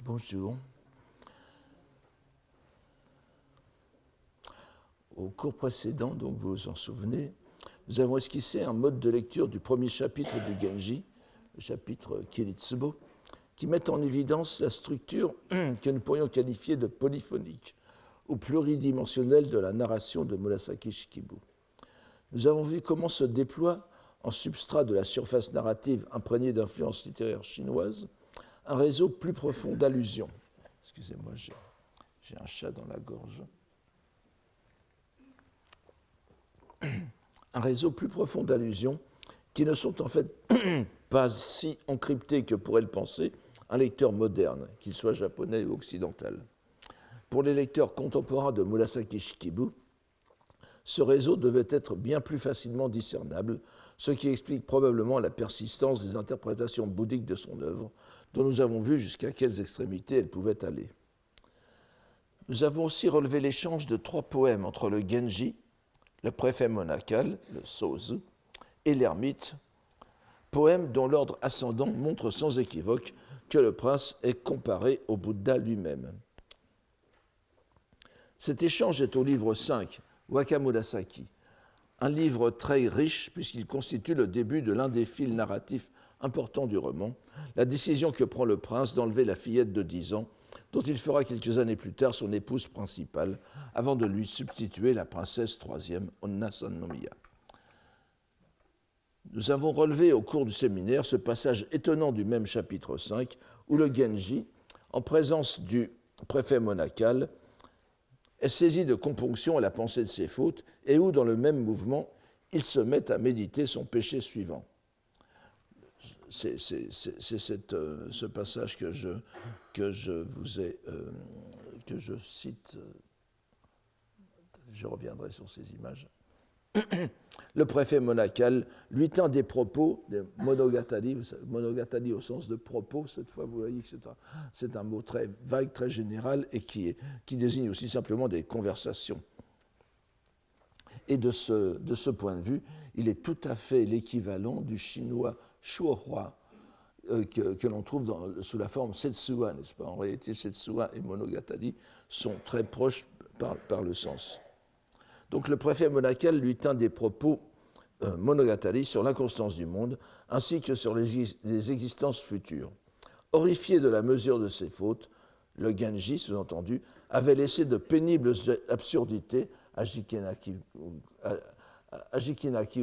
Bonjour. Au cours précédent, donc vous vous en souvenez, nous avons esquissé un mode de lecture du premier chapitre du Genji, le chapitre Kiritsubo, qui met en évidence la structure que nous pourrions qualifier de polyphonique ou pluridimensionnelle de la narration de Murasaki Shikibu. Nous avons vu comment se déploie, en substrat de la surface narrative imprégnée d'influences littéraires chinoises, un réseau plus profond d'allusions. Excusez-moi, j'ai un chat dans la gorge. Un réseau plus profond d'allusions qui ne sont en fait pas si encryptées que pourrait le penser un lecteur moderne, qu'il soit japonais ou occidental. Pour les lecteurs contemporains de Murasaki Shikibu, ce réseau devait être bien plus facilement discernable, ce qui explique probablement la persistance des interprétations bouddhiques de son œuvre, dont nous avons vu jusqu'à quelles extrémités elles pouvaient aller. Nous avons aussi relevé l'échange de 3 poèmes entre le Genji, le préfet monacal, le Sozu, et l'ermite, poèmes dont l'ordre ascendant montre sans équivoque que le prince est comparé au Bouddha lui-même. Cet échange est au livre 5, Wakamurasaki, un livre très riche puisqu'il constitue le début de l'un des fils narratifs importants du roman, la décision que prend le prince d'enlever la fillette de 10 ans, dont il fera quelques années plus tard son épouse principale, avant de lui substituer la princesse troisième, Onna Sannomiya. Nous avons relevé au cours du séminaire ce passage étonnant du même chapitre 5, où le Genji, en présence du préfet monacal, est saisi de compunction à la pensée de ses fautes et où, dans le même mouvement, il se met à méditer son péché suivant. C'est ce passage que je cite. Je reviendrai sur ces images. Le préfet monacal lui tint des propos, des monogatari au sens de propos, cette fois vous voyez que c'est un mot très vague, très général et qui désigne aussi simplement des conversations. Et de ce point de vue, il est tout à fait l'équivalent du chinois shuohua que l'on trouve sous la forme setsua, n'est-ce pas ? En réalité, setsua et monogatari sont très proches par le sens. Donc le préfet monacal lui tint des propos monogatari sur l'inconstance du monde, ainsi que sur les existences futures. Horrifié de la mesure de ses fautes, le Genji, sous-entendu, avait laissé de pénibles absurdités à Jikenaki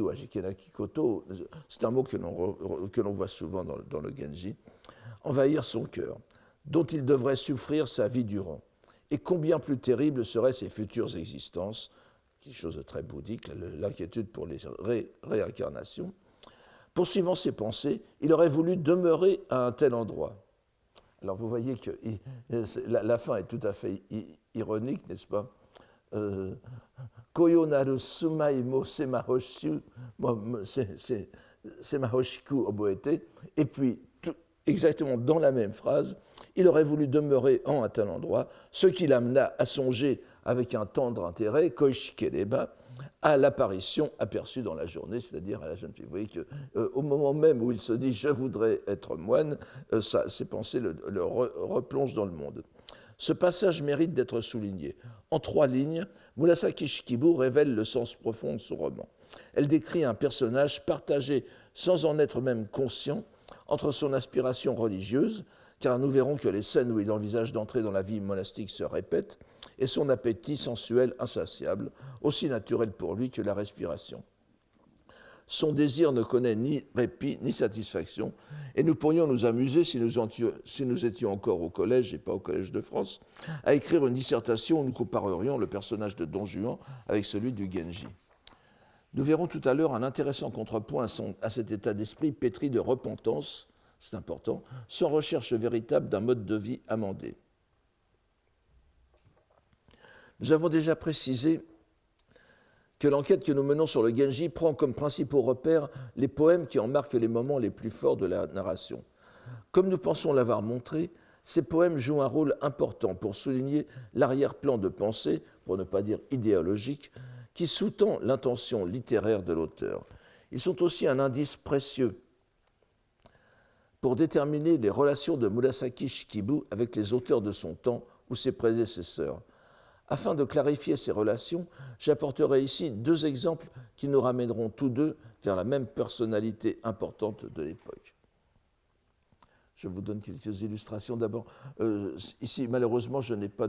ou à Jikenaki Koto, c'est un mot que l'on voit souvent dans le Genji, envahir son cœur, dont il devrait souffrir sa vie durant. Et combien plus terribles seraient ses futures existences, quelque chose de très bouddhique, l'inquiétude pour les réincarnations. Poursuivant ses pensées, il aurait voulu demeurer à un tel endroit. Alors vous voyez que la fin est tout à fait ironique, n'est-ce pas ? Koyonaru sumai mo semahoshiku oboete. Et puis, exactement dans la même phrase, il aurait voulu demeurer en un tel endroit, ce qui l'amena à songer avec un tendre intérêt, koishikereba, à l'apparition aperçue dans la journée, c'est-à-dire à la jeune fille. Vous voyez qu'au moment même où il se dit « je voudrais être moine », ses pensées le replongent dans le monde. Ce passage mérite d'être souligné. En 3 lignes, Murasaki Shikibu révèle le sens profond de son roman. Elle décrit un personnage partagé, sans en être même conscient, entre son aspiration religieuse, car nous verrons que les scènes où il envisage d'entrer dans la vie monastique se répètent, et son appétit sensuel insatiable, aussi naturel pour lui que la respiration. Son désir ne connaît ni répit ni satisfaction, et nous pourrions nous amuser, si nous étions encore au collège et pas au Collège de France, à écrire une dissertation où nous comparerions le personnage de Don Juan avec celui du Genji. Nous verrons tout à l'heure un intéressant contrepoint à cet état d'esprit pétri de repentance, c'est important, sans recherche véritable d'un mode de vie amendé. Nous avons déjà précisé que l'enquête que nous menons sur le Genji prend comme principaux repères les poèmes qui en marquent les moments les plus forts de la narration. Comme nous pensons l'avoir montré, ces poèmes jouent un rôle important pour souligner l'arrière-plan de pensée, pour ne pas dire idéologique, qui sous-tend l'intention littéraire de l'auteur. Ils sont aussi un indice précieux pour déterminer les relations de Murasaki Shikibu avec les auteurs de son temps ou ses prédécesseurs. Afin de clarifier ces relations, j'apporterai ici 2 exemples qui nous ramèneront tous deux vers la même personnalité importante de l'époque. Je vous donne quelques illustrations. D'abord, ici, malheureusement, je n'ai pas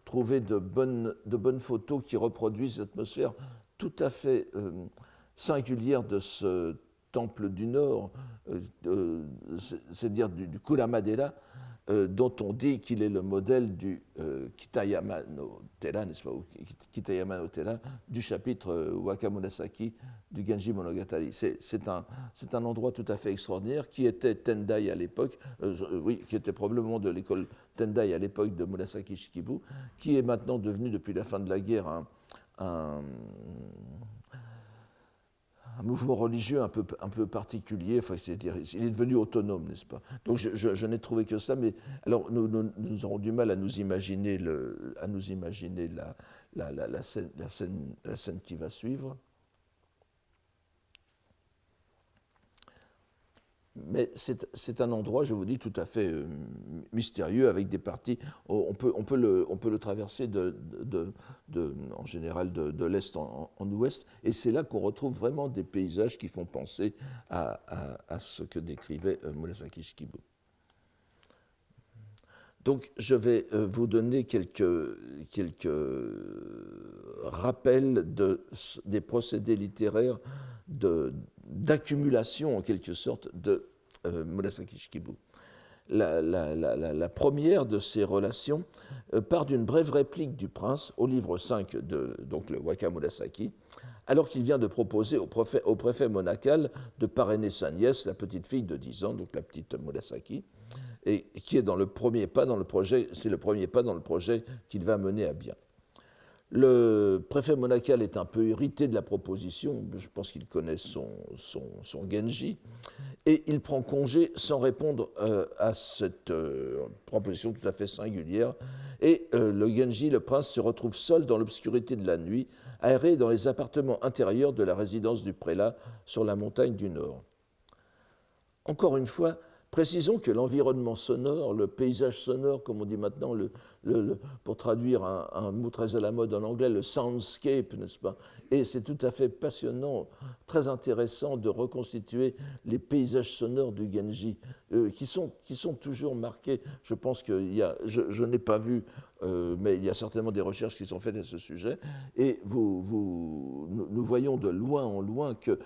trouvé de bonnes photos qui reproduisent l'atmosphère tout à fait singulière de ce temple du Nord, c'est-à-dire du Kuramadera, dont on dit qu'il est le modèle du Kitayama no Tera, n'est-ce pas, ou Kitayama no Tera, du chapitre Wakamurasaki du Genji Monogatari. C'est un endroit tout à fait extraordinaire qui était Tendai à l'époque, qui était probablement de l'école Tendai à l'époque de Murasaki Shikibu, qui est maintenant devenu, depuis la fin de la guerre, un mouvement religieux un peu particulier, enfin, c'est-à-dire, il est devenu autonome, n'est-ce pas? Donc je n'ai trouvé que ça, mais alors nous aurons du mal à nous imaginer, la scène qui va suivre. Mais c'est un endroit, je vous dis, tout à fait mystérieux, avec des parties. On peut le traverser en général de l'est en ouest, et c'est là qu'on retrouve vraiment des paysages qui font penser à ce que décrivait Murasaki Shikibu. Donc, je vais vous donner quelques rappels des procédés littéraires d'accumulation, en quelque sorte, de Murasaki Shikibu. La première de ces relations part d'une brève réplique du prince au livre 5 donc le Waka Murasaki, alors qu'il vient de proposer au préfet monacal de parrainer sa nièce, la petite fille de 10 ans, donc la petite Murasaki, et qui est dans le premier pas dans le projet, c'est le premier pas dans le projet qu'il va mener à bien. Le préfet monacal est un peu irrité de la proposition, je pense qu'il connaît son Genji, et il prend congé sans répondre à cette proposition tout à fait singulière, et le Genji, le prince, se retrouve seul dans l'obscurité de la nuit, aéré dans les appartements intérieurs de la résidence du prélat sur la montagne du Nord. Encore une fois, précisons que l'environnement sonore, le paysage sonore, comme on dit maintenant, pour traduire un mot très à la mode en anglais, le soundscape, n'est-ce pas? Et c'est tout à fait passionnant, très intéressant de reconstituer les paysages sonores du Genji, qui sont toujours marqués. Je pense qu'il y a, je n'ai pas vu, mais il y a certainement des recherches qui sont faites à ce sujet, et nous voyons de loin en loin que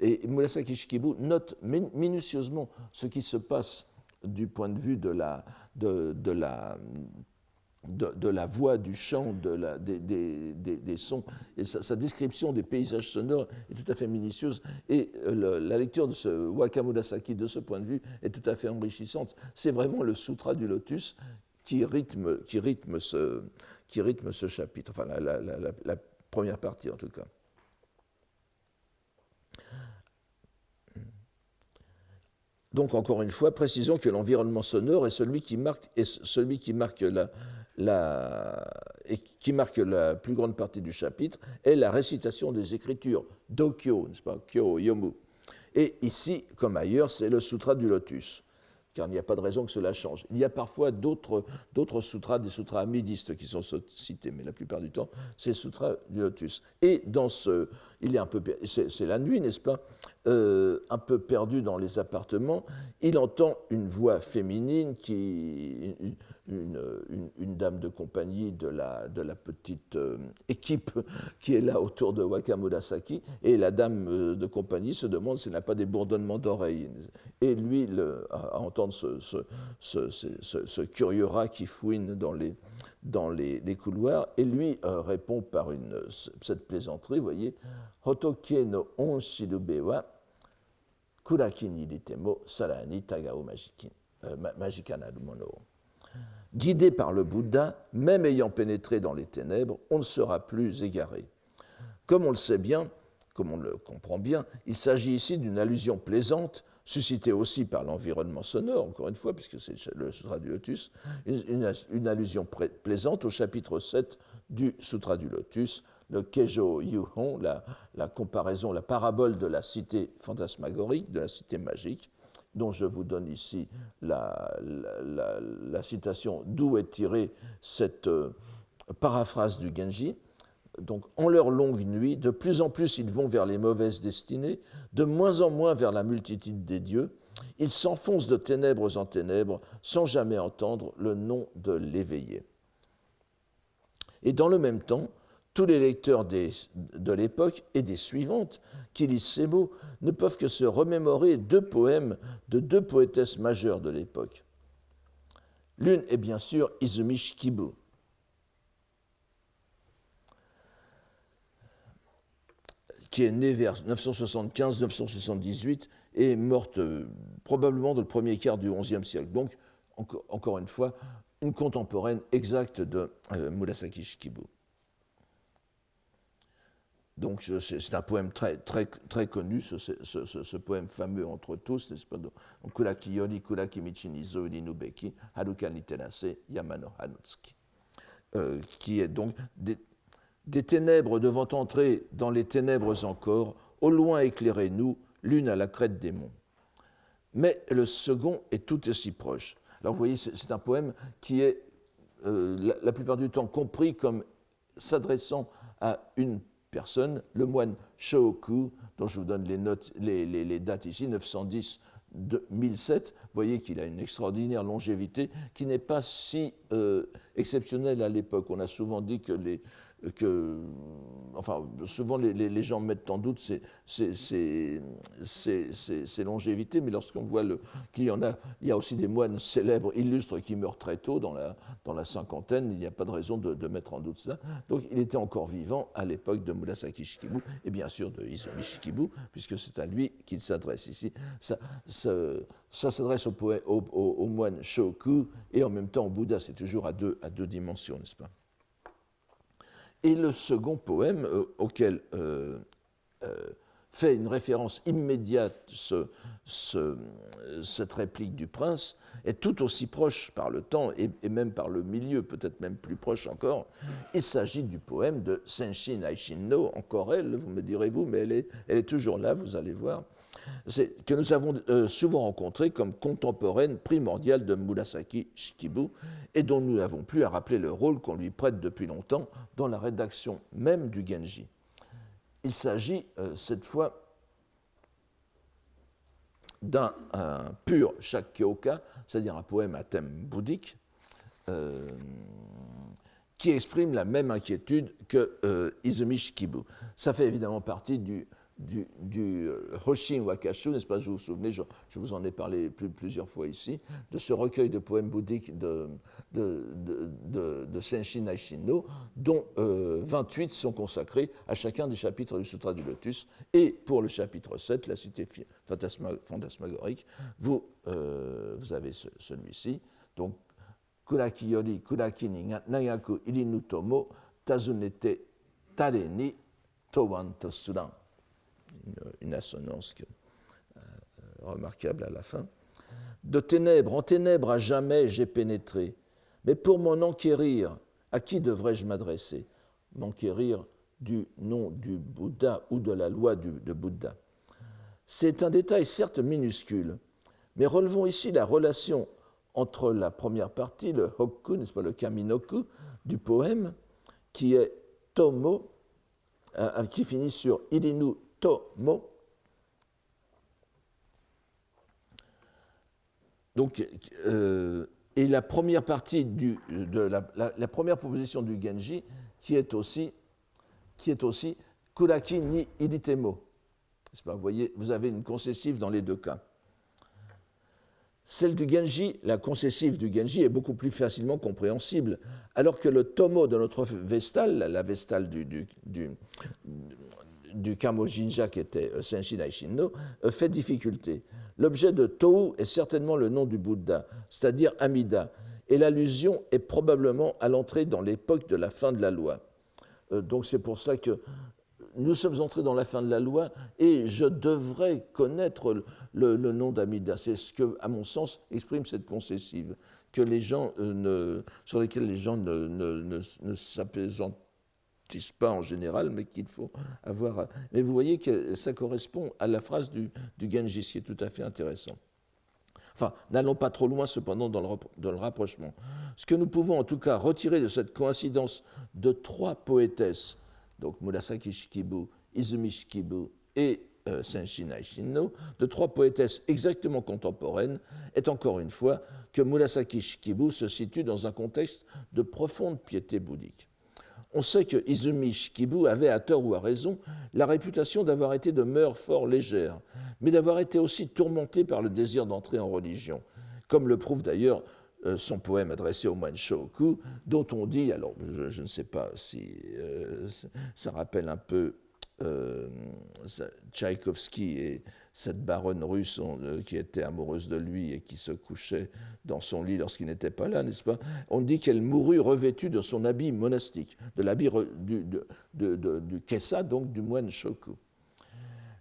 et Murasaki Shikibu note minutieusement ce qui se passe du point de vue de la voix, du chant, des sons. Et sa description des paysages sonores est tout à fait minutieuse. Et la lecture de ce Waka Murasaki, de ce point de vue, est tout à fait enrichissante. C'est vraiment le Sutra du Lotus qui rythme ce chapitre, enfin la première partie en tout cas. Donc, encore une fois, précisons que l'environnement sonore est celui qui marque la plus grande partie du chapitre, est la récitation des Écritures, Dokyo, n'est-ce pas, Kyo, Yomu. Et ici, comme ailleurs, c'est le Sutra du Lotus, car il n'y a pas de raison que cela change. Il y a parfois d'autres sutras, des sutras amidistes qui sont cités, mais la plupart du temps, c'est le Sutra du Lotus. Et dans c'est la nuit, n'est-ce pas, un peu perdu dans les appartements, il entend une voix féminine une dame de compagnie de la petite équipe qui est là autour de Waka Murasaki, et la dame de compagnie se demande s'il n'a pas des bourdonnements d'oreilles. Et lui, à entendre ce curieux rat qui fouine dans les couloirs, et lui répond par cette plaisanterie, vous voyez, Hotoke no onshirube wa kuraki ni iritemo sarani tagao majikanaru mono. Guidé par le Bouddha, même ayant pénétré dans les ténèbres, on ne sera plus égaré. Comme on le sait bien, comme on le comprend bien, il s'agit ici d'une allusion plaisante, suscitée aussi par l'environnement sonore, encore une fois, puisque c'est le Sutra du Lotus, une allusion plaisante au chapitre 7 du Sutra du Lotus, le Keijo Yuhon, la comparaison, la parabole de la cité fantasmagorique, de la cité magique, dont je vous donne ici la citation d'où est tirée cette paraphrase du Genji. Donc, en leur longue nuit, de plus en plus ils vont vers les mauvaises destinées, de moins en moins vers la multitude des dieux. Ils s'enfoncent de ténèbres en ténèbres sans jamais entendre le nom de l'éveillé. Et dans le même temps, tous les lecteurs de l'époque et des suivantes qui lisent ces mots ne peuvent que se remémorer deux poèmes de deux poétesses majeures de l'époque. L'une est bien sûr Izumi Shikibu, qui est née vers 975-978 et est morte probablement dans le premier quart du XIe siècle. Donc, encore une fois, une contemporaine exacte de Murasaki Shikibu. Donc, c'est un poème très, très, très connu, ce poème fameux entre tous, n'est-ce pas? Kuraki yori kuraki michi ni zo uri nubeki, haruka ni terase yama no hanutsuki. Qui est donc des ténèbres devant entrer dans les ténèbres encore, au loin éclairez-nous, l'une à la crête des monts. Mais le second est tout aussi proche. Alors vous voyez, c'est un poème qui est la plupart du temps compris comme s'adressant à une personne, le moine Shōku, dont je vous donne les dates ici, 910-1007. Vous voyez qu'il a une extraordinaire longévité qui n'est pas si exceptionnelle à l'époque. On a souvent dit que souvent les gens mettent en doute ces longévités, mais lorsqu'on voit qu'il y a aussi des moines célèbres, illustres, qui meurent très tôt, dans la cinquantaine, il n'y a pas de raison de mettre en doute ça. Donc il était encore vivant à l'époque de Murasaki Shikibu, et bien sûr de Izumi Shikibu, puisque c'est à lui qu'il s'adresse ici. Ça s'adresse au moine Shōku, et en même temps au Bouddha, c'est toujours à deux dimensions, n'est-ce pas? Et le second poème, auquel fait une référence immédiate cette réplique du prince, est tout aussi proche par le temps et même par le milieu, peut-être même plus proche encore. Il s'agit du poème de Senshin Aishin-no, encore elle, vous me direz-vous, mais elle est toujours là, vous allez voir, que nous avons souvent rencontrée comme contemporaine primordiale de Murasaki Shikibu et dont nous n'avons plus à rappeler le rôle qu'on lui prête depuis longtemps dans la rédaction même du Genji. Il s'agit cette fois d'un pur Shakkyoka, c'est-à-dire un poème à thème bouddhique, qui exprime la même inquiétude que Izumi Shikibu. Ça fait évidemment partie du Hoshin Wakashu, n'est-ce pas? Je vous souvenez, je vous en ai parlé plusieurs fois ici, de ce recueil de poèmes bouddhiques de Senshin Aishin-no, dont 28 sont consacrés à chacun des chapitres du Sutra du Lotus. Et pour le chapitre 7, la cité fantasmagorique, vous avez celui-ci. Donc, Kuraki yori kuraki ni nagaku irinu tomo tazunete tare ni towan to suran. Une assonance remarquable à la fin. De ténèbres en ténèbres à jamais j'ai pénétré, mais pour m'en enquérir, à qui devrais-je m'adresser? M'enquérir du nom du Bouddha ou de la loi de Bouddha. C'est un détail certes minuscule, mais relevons ici la relation entre la première partie, le hokku, n'est-ce pas, le kaminoku du poème, qui est tomo, qui finit sur irinu tomo. Donc, et la première partie la première proposition du Genji, qui est aussi kuraki ni iritemo. Vous voyez, vous avez une concessive dans les deux cas. Celle du Genji, la concessive du Genji, est beaucoup plus facilement compréhensible, alors que le tomo de notre Vestale, la Vestale du Kamojinja qui était Senshin Aishin-no, fait difficulté. L'objet de Tohu est certainement le nom du Bouddha, c'est-à-dire Amida, et l'allusion est probablement à l'entrée dans l'époque de la fin de la loi. Donc c'est pour ça que nous sommes entrés dans la fin de la loi et je devrais connaître le nom d'Amida. C'est ce que, à mon sens, exprime cette concessive, que les gens sur lesquels les gens ne s'apaisantent pas en général, mais qu'il faut avoir. Mais vous voyez que ça correspond à la phrase du Genji, ce qui est tout à fait intéressant. Enfin, n'allons pas trop loin cependant dans le rapprochement. Ce que nous pouvons en tout cas retirer de cette coïncidence de trois poétesses, donc Murasaki Shikibu, Izumi Shikibu et Senshin Aishino, de trois poétesses exactement contemporaines, est encore une fois que Murasaki Shikibu se situe dans un contexte de profonde piété bouddhique. On sait que Izumi Shikibu avait, à tort ou à raison, la réputation d'avoir été de mœurs fort légères, mais d'avoir été aussi tourmenté par le désir d'entrer en religion, comme le prouve d'ailleurs son poème adressé au moine Shoku, dont on dit, alors je ne sais pas si ça rappelle un peu Tchaïkovski et cette baronne russe qui était amoureuse de lui et qui se couchait dans son lit lorsqu'il n'était pas là, n'est-ce pas? On dit qu'elle mourut revêtue de son habit monastique, de l'habit du kessa, donc du moine Shoku.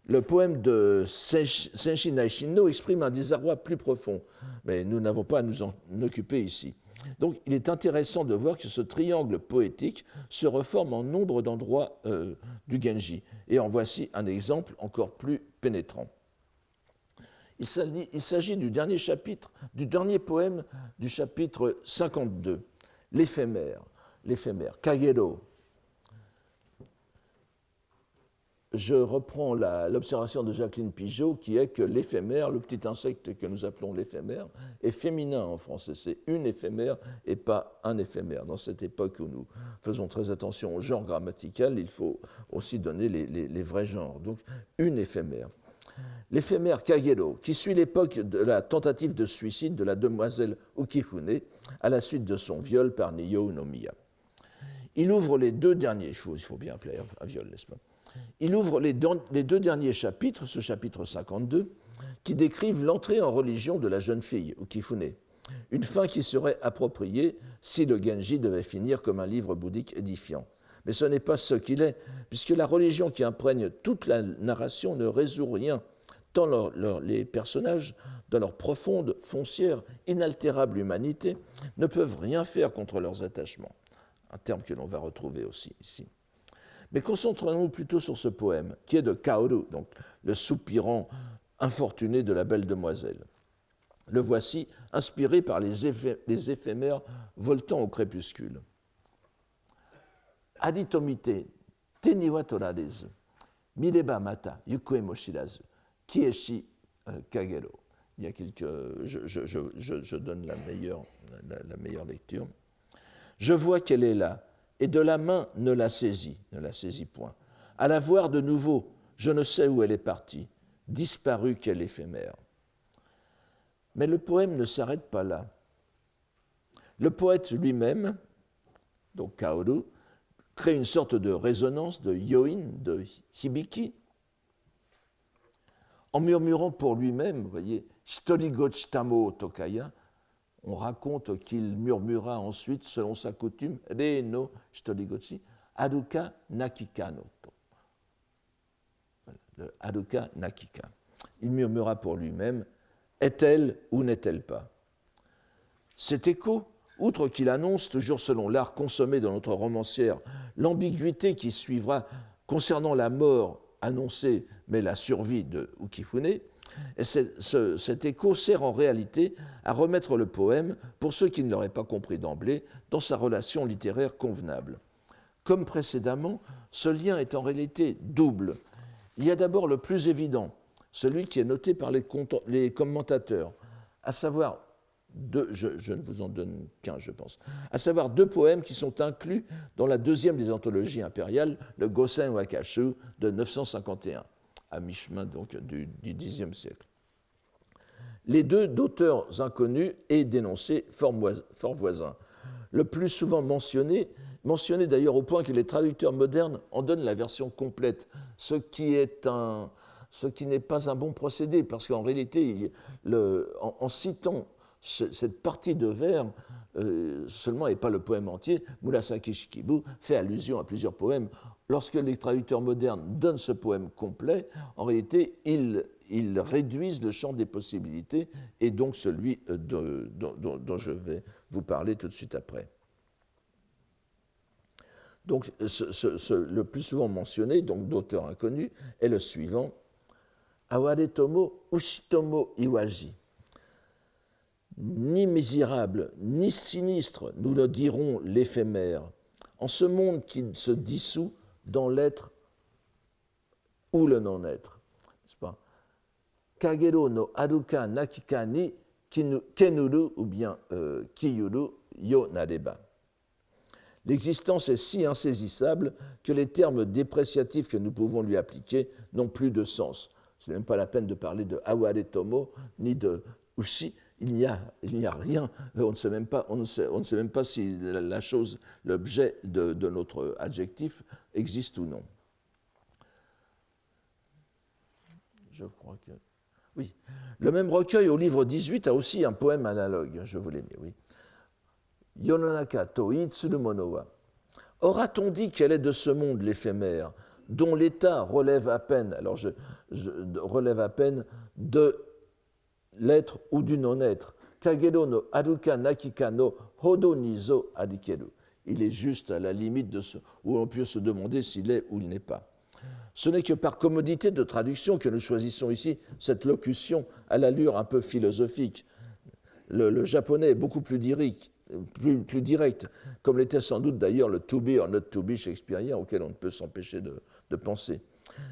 Le poème de Senshin Aishino exprime un désarroi plus profond, mais nous n'avons pas à nous en occuper ici. Donc il est intéressant de voir que ce triangle poétique se reforme en nombre d'endroits du Genji. Et en voici un exemple encore plus pénétrant. Il s'agit du dernier chapitre, du dernier poème du chapitre 52, l'éphémère, Kagero. Je reprends l'observation de Jacqueline Pigeot qui est que l'éphémère, le petit insecte que nous appelons l'éphémère, est féminin en français. C'est une éphémère et pas un éphémère. Dans cette époque où nous faisons très attention au genre grammatical, il faut aussi donner les vrais genres. Donc, une éphémère. L'éphémère Kagero, qui suit l'époque de la tentative de suicide de la demoiselle Ukifune à la suite de son viol par Niyo Nomiya. Il ouvre les deux derniers, il faut bien appeler un viol, n'est-ce pas? Il ouvre les deux derniers chapitres, ce chapitre 52, qui décrivent l'entrée en religion de la jeune fille, Ukifune, une fin qui serait appropriée si le Genji devait finir comme un livre bouddhique édifiant. Mais ce n'est pas ce qu'il est, puisque la religion qui imprègne toute la narration ne résout rien, tant les personnages, dans leur profonde, foncière, inaltérable humanité, ne peuvent rien faire contre leurs attachements. Un terme que l'on va retrouver aussi ici. Mais concentrons-nous plutôt sur ce poème, qui est de Kaoru, donc le soupirant infortuné de la belle demoiselle. Le voici, inspiré par les éphémères voltant au crépuscule. Aditomite, te ni wa torarezu, mireba mata, yukue mo shirazu, kieshi kagero. Il y a quelques. Je donne la meilleure lecture. Je vois qu'elle est là. Et de la main ne la saisit point. À la voir de nouveau, je ne sais où elle est partie, disparue qu'elle éphémère. Mais le poème ne s'arrête pas là. Le poète lui-même, donc Kaoru, crée une sorte de résonance, de yoin, de hibiki, en murmurant pour lui-même, vous voyez, Shitorigochitamo Tokaya. On raconte qu'il murmura ensuite, selon sa coutume, Re no Shitorigochi, Haruka Nakika no to. Le Haruka Nakika. Il murmura pour lui-même, est-elle ou n'est-elle pas? Cet écho, outre qu'il annonce, toujours selon l'art consommé de notre romancière, l'ambiguïté qui suivra concernant la mort annoncée, mais la survie de Ukifune, et cet écho sert en réalité à remettre le poème, pour ceux qui ne l'auraient pas compris d'emblée, dans sa relation littéraire convenable. Comme précédemment, ce lien est en réalité double. Il y a d'abord le plus évident, celui qui est noté par les commentateurs, à savoir je ne vous en donne qu'un, je pense, à savoir deux poèmes qui sont inclus dans la deuxième des anthologies impériales, le Gosen Wakashu de 951. À mi-chemin donc du Xe siècle. Les deux d'auteurs inconnus et dénoncés fort voisins. Le plus souvent mentionné d'ailleurs au point que les traducteurs modernes en donnent la version complète, ce qui n'est pas un bon procédé, parce qu'en réalité, en citant cette partie de vers seulement et pas le poème entier, Murasaki Shikibu fait allusion à plusieurs poèmes. Lorsque les traducteurs modernes donnent ce poème complet, en réalité, ils réduisent le champ des possibilités, et donc celui dont je vais vous parler tout de suite après. Donc, le plus souvent mentionné, donc d'auteur inconnu, est le suivant. Aware tomo ushitomo iwaji. Ni misérable, ni sinistre, nous le dirons l'éphémère, en ce monde qui se dissout dans l'être ou le non-être. N'est-ce pas? Kagero no aruka nakika ni kenuru ou bien kiyuru yo nareba. L'existence est si insaisissable que les termes dépréciatifs que nous pouvons lui appliquer n'ont plus de sens. Ce n'est même pas la peine de parler de aware tomo ni de ushi. Il n'y a rien. On ne sait même pas si la chose, l'objet de notre adjectif existe ou non. Je crois que... Oui. Le même recueil au livre 18 a aussi un poème analogue. Je vous l'ai mis, oui. Yononaka to itsuru mono wa. Aura-t-on dit qu'elle est de ce monde l'éphémère, dont l'état relève à peine, alors je relève à peine de l'être ou du non-être. Kagero no aruka nakika no hodo nizo adikeru. Il est juste à la limite de ce où on peut se demander s'il est ou il n'est pas. Ce n'est que par commodité de traduction que nous choisissons ici cette locution à l'allure un peu philosophique. Le japonais est beaucoup plus direct, comme l'était sans doute d'ailleurs le to be or not to be shakespearien auquel on ne peut s'empêcher de penser.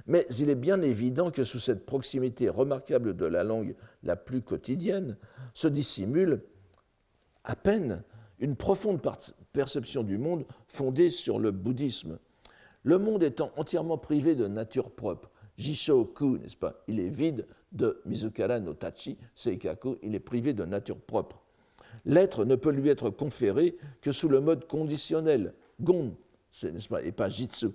Mais il est bien évident que sous cette proximité remarquable de la langue la plus quotidienne se dissimule à peine une profonde perception du monde fondée sur le bouddhisme. Le monde étant entièrement privé de nature propre, Jishoku, n'est-ce pas, il est vide de Mizukara no Tachi, Seikaku, il est privé de nature propre. L'être ne peut lui être conféré que sous le mode conditionnel, gon, n'est-ce pas, et pas jitsu.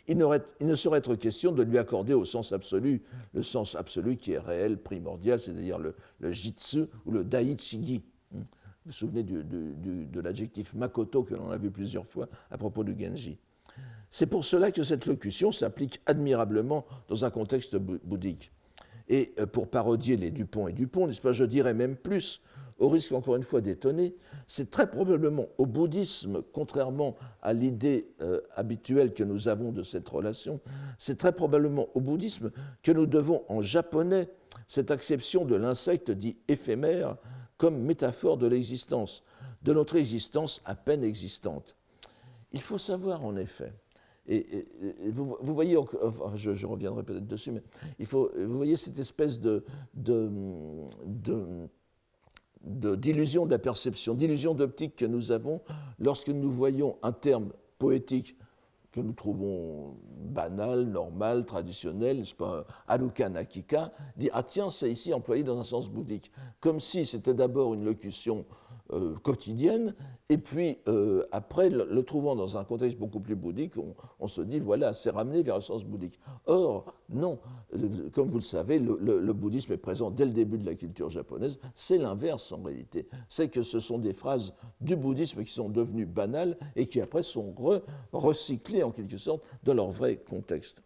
Il ne saurait être question de lui accorder au sens absolu, le sens absolu qui est réel, primordial, c'est-à-dire le jitsu ou le daichigi. Vous vous souvenez de l'adjectif makoto que l'on a vu plusieurs fois à propos du Genji. C'est pour cela que cette locution s'applique admirablement dans un contexte bouddhique. Et pour parodier les Dupont et Dupont, n'est-ce pas, je dirais même plus, au risque encore une fois d'étonner, c'est très probablement au bouddhisme, contrairement à l'idée habituelle que nous avons de cette relation, c'est très probablement au bouddhisme que nous devons en japonais cette acception de l'insecte dit éphémère comme métaphore de l'existence, de notre existence à peine existante. Il faut savoir en effet, et vous voyez, enfin, je reviendrai peut-être dessus, mais vous voyez cette espèce d'illusion de la perception, d'illusion d'optique que nous avons lorsque nous voyons un terme poétique que nous trouvons banal, normal, traditionnel, n'est-ce pas, aruka nakika, dit ah tiens, c'est ici employé dans un sens bouddhique, comme si c'était d'abord une locution quotidienne, et puis après, le trouvant dans un contexte beaucoup plus bouddhique, on se dit, voilà, c'est ramené vers le sens bouddhique. Or, non, comme vous le savez, le bouddhisme est présent dès le début de la culture japonaise, c'est l'inverse en réalité. C'est que ce sont des phrases du bouddhisme qui sont devenues banales et qui après sont recyclées en quelque sorte dans leur vrai contexte.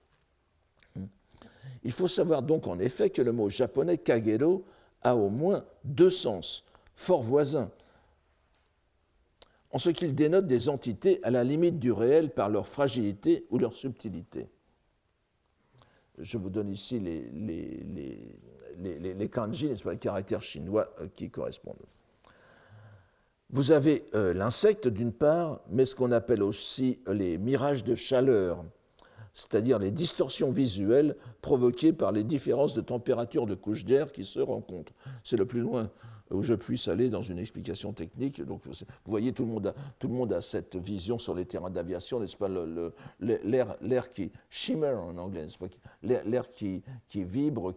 Il faut savoir donc en effet que le mot japonais kagero a au moins deux sens, fort voisins, en ce qu'il dénote des entités à la limite du réel par leur fragilité ou leur subtilité. Je vous donne ici les kanji, n'est-ce pas, les caractères chinois qui correspondent. Vous avez l'insecte d'une part, mais ce qu'on appelle aussi les mirages de chaleur, c'est-à-dire les distorsions visuelles provoquées par les différences de température de couches d'air qui se rencontrent. C'est le plus loin où je puisse aller dans une explication technique. Donc, vous voyez, tout le monde a cette vision sur les terrains d'aviation, n'est-ce pas, l'air qui shimmer en anglais, n'est-ce pas, l'air qui vibre,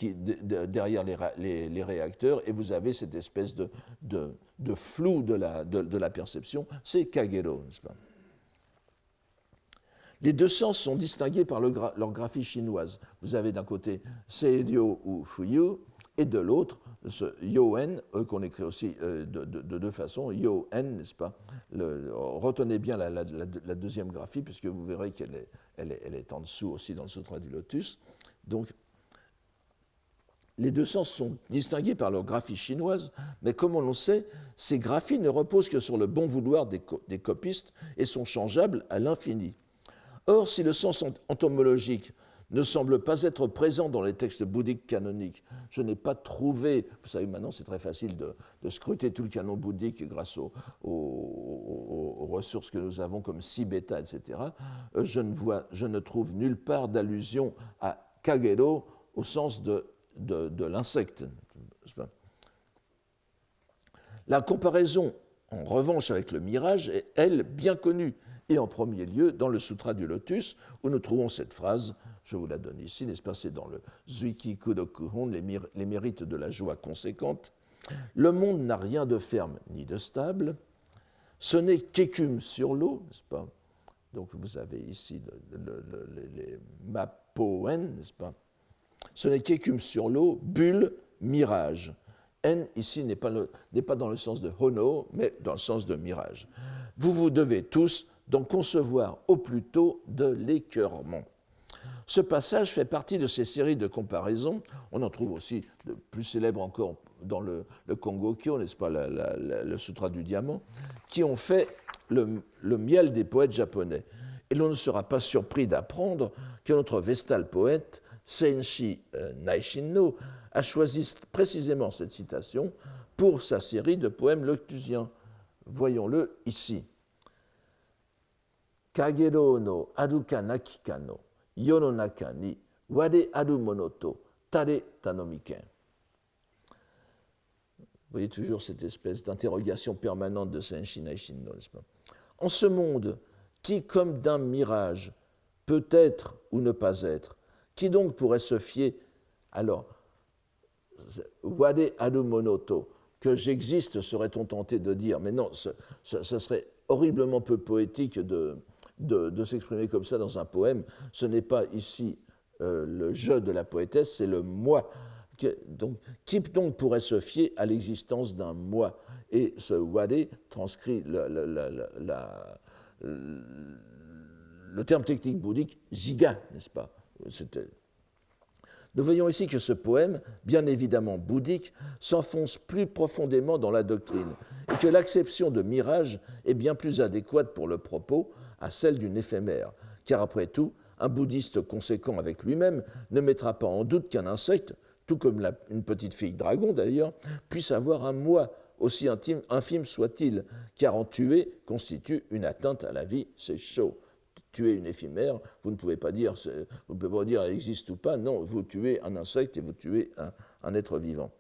derrière les réacteurs, et vous avez cette espèce de flou de la perception, c'est kagero, n'est-ce pas. Les deux sens sont distingués par leur graphie chinoise. Vous avez d'un côté seiryo ou fuyu, et de l'autre, ce yo-en, qu'on écrit aussi de deux façons, yo-en, n'est-ce pas. Retenez bien la deuxième graphie, puisque vous verrez qu'elle est en dessous aussi dans le Sutra du Lotus. Donc, les deux sens sont distingués par leur graphie chinoise, mais comme on le sait, ces graphies ne reposent que sur le bon vouloir des copistes et sont changeables à l'infini. Or, si le sens entomologique ne semble pas être présent dans les textes bouddhiques canoniques. Je n'ai pas trouvé, vous savez maintenant c'est très facile de scruter tout le canon bouddhique grâce aux ressources que nous avons comme Sibeta, etc. Je ne trouve nulle part d'allusion à Kagero au sens de l'insecte. La comparaison, en revanche, avec le mirage est, elle, bien connue, et en premier lieu dans le Sutra du Lotus, où nous trouvons cette phrase, je vous la donne ici, n'est-ce pas, c'est dans le Zuiki Kudokuhon, les mérites de la joie conséquente. Le monde n'a rien de ferme ni de stable, ce n'est qu'écume sur l'eau, n'est-ce pas? Donc vous avez ici les Mapoen, n'est-ce pas? Ce n'est qu'écume sur l'eau, bulle, mirage. En ici n'est pas dans le sens de hono, mais dans le sens de mirage. Vous devez tous d'en concevoir au plus tôt de l'écœurement. Ce passage fait partie de ces séries de comparaisons. On en trouve aussi de plus célèbres encore dans le Kongokyo, n'est-ce pas, le Sutra du Diamant, qui ont fait le miel des poètes japonais. Et l'on ne sera pas surpris d'apprendre que notre vestal poète, Senshi Naishinno, a choisi précisément cette citation pour sa série de poèmes lotusiens. Voyons-le ici. Kagero no aruka nakika no yononaka ni wade aru mono to tare tanomiken. Vous voyez toujours cette espèce d'interrogation permanente de Senshi Naishinno, n'est-ce pas? En ce monde qui, comme d'un mirage, peut être ou ne pas être, qui donc pourrait se fier? Alors, wade aru mono to, que j'existe, serait-on tenté de dire, mais non, ce serait horriblement peu poétique de s'exprimer comme ça dans un poème. Ce n'est pas ici le je de la poétesse, c'est le moi. Qui donc pourrait se fier à l'existence d'un moi? Et ce wade transcrit le terme technique bouddhique jiga, n'est-ce pas? Nous voyons ici que ce poème, bien évidemment bouddhique, s'enfonce plus profondément dans la doctrine et que l'acception de mirage est bien plus adéquate pour le propos à celle d'une éphémère. Car après tout, un bouddhiste conséquent avec lui-même ne mettra pas en doute qu'un insecte, tout comme une petite fille dragon d'ailleurs, puisse avoir un moi, aussi infime soit-il, car en tuer constitue une atteinte à la vie, c'est chaud. Tuer une éphémère, vous ne pouvez pas dire elle existe ou pas, non, vous tuez un insecte et vous tuez un être vivant.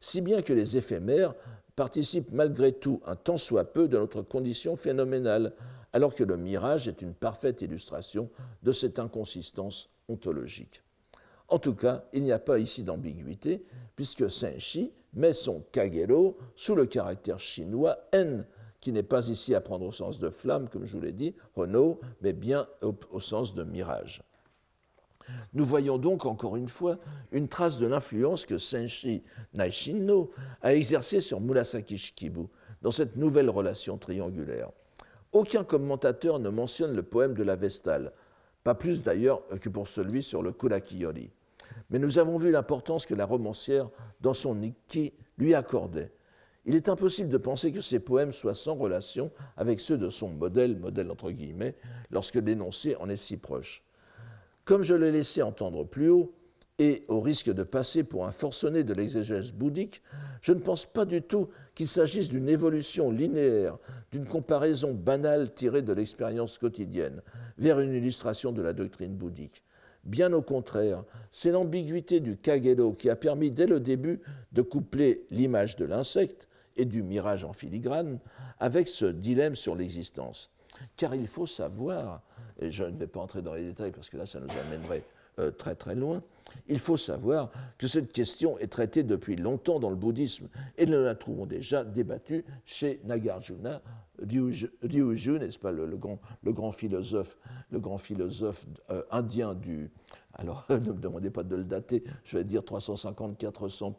Si bien que les éphémères participent malgré tout un tant soit peu de notre condition phénoménale, alors que le mirage est une parfaite illustration de cette inconsistance ontologique. En tout cas, il n'y a pas ici d'ambiguïté, puisque Senshi met son kagero sous le caractère chinois en, qui n'est pas ici à prendre au sens de flamme, comme je vous l'ai dit, hono, mais bien au sens de mirage. Nous voyons donc encore une fois une trace de l'influence que Senshi Naishinno a exercée sur Murasaki Shikibu dans cette nouvelle relation triangulaire. Aucun commentateur ne mentionne le poème de la Vestale, pas plus d'ailleurs que pour celui sur le Kurakiyori. Mais nous avons vu l'importance que la romancière, dans son Nikki, lui accordait. Il est impossible de penser que ces poèmes soient sans relation avec ceux de son modèle entre guillemets, lorsque l'énoncé en est si proche. Comme je l'ai laissé entendre plus haut, et au risque de passer pour un forcené de l'exégèse bouddhique, je ne pense pas du tout qu'il s'agisse d'une évolution linéaire, d'une comparaison banale tirée de l'expérience quotidienne, vers une illustration de la doctrine bouddhique. Bien au contraire, c'est l'ambiguïté du kagero qui a permis dès le début de coupler l'image de l'insecte et du mirage en filigrane avec ce dilemme sur l'existence. Car il faut savoir, et je ne vais pas entrer dans les détails parce que là ça nous amènerait très très loin, il faut savoir que cette question est traitée depuis longtemps dans le bouddhisme et nous la trouvons déjà débattue chez Nagarjuna, Ryuju, n'est-ce pas, le grand philosophe indien du... Alors, ne me demandez pas de le dater, je vais dire 350-400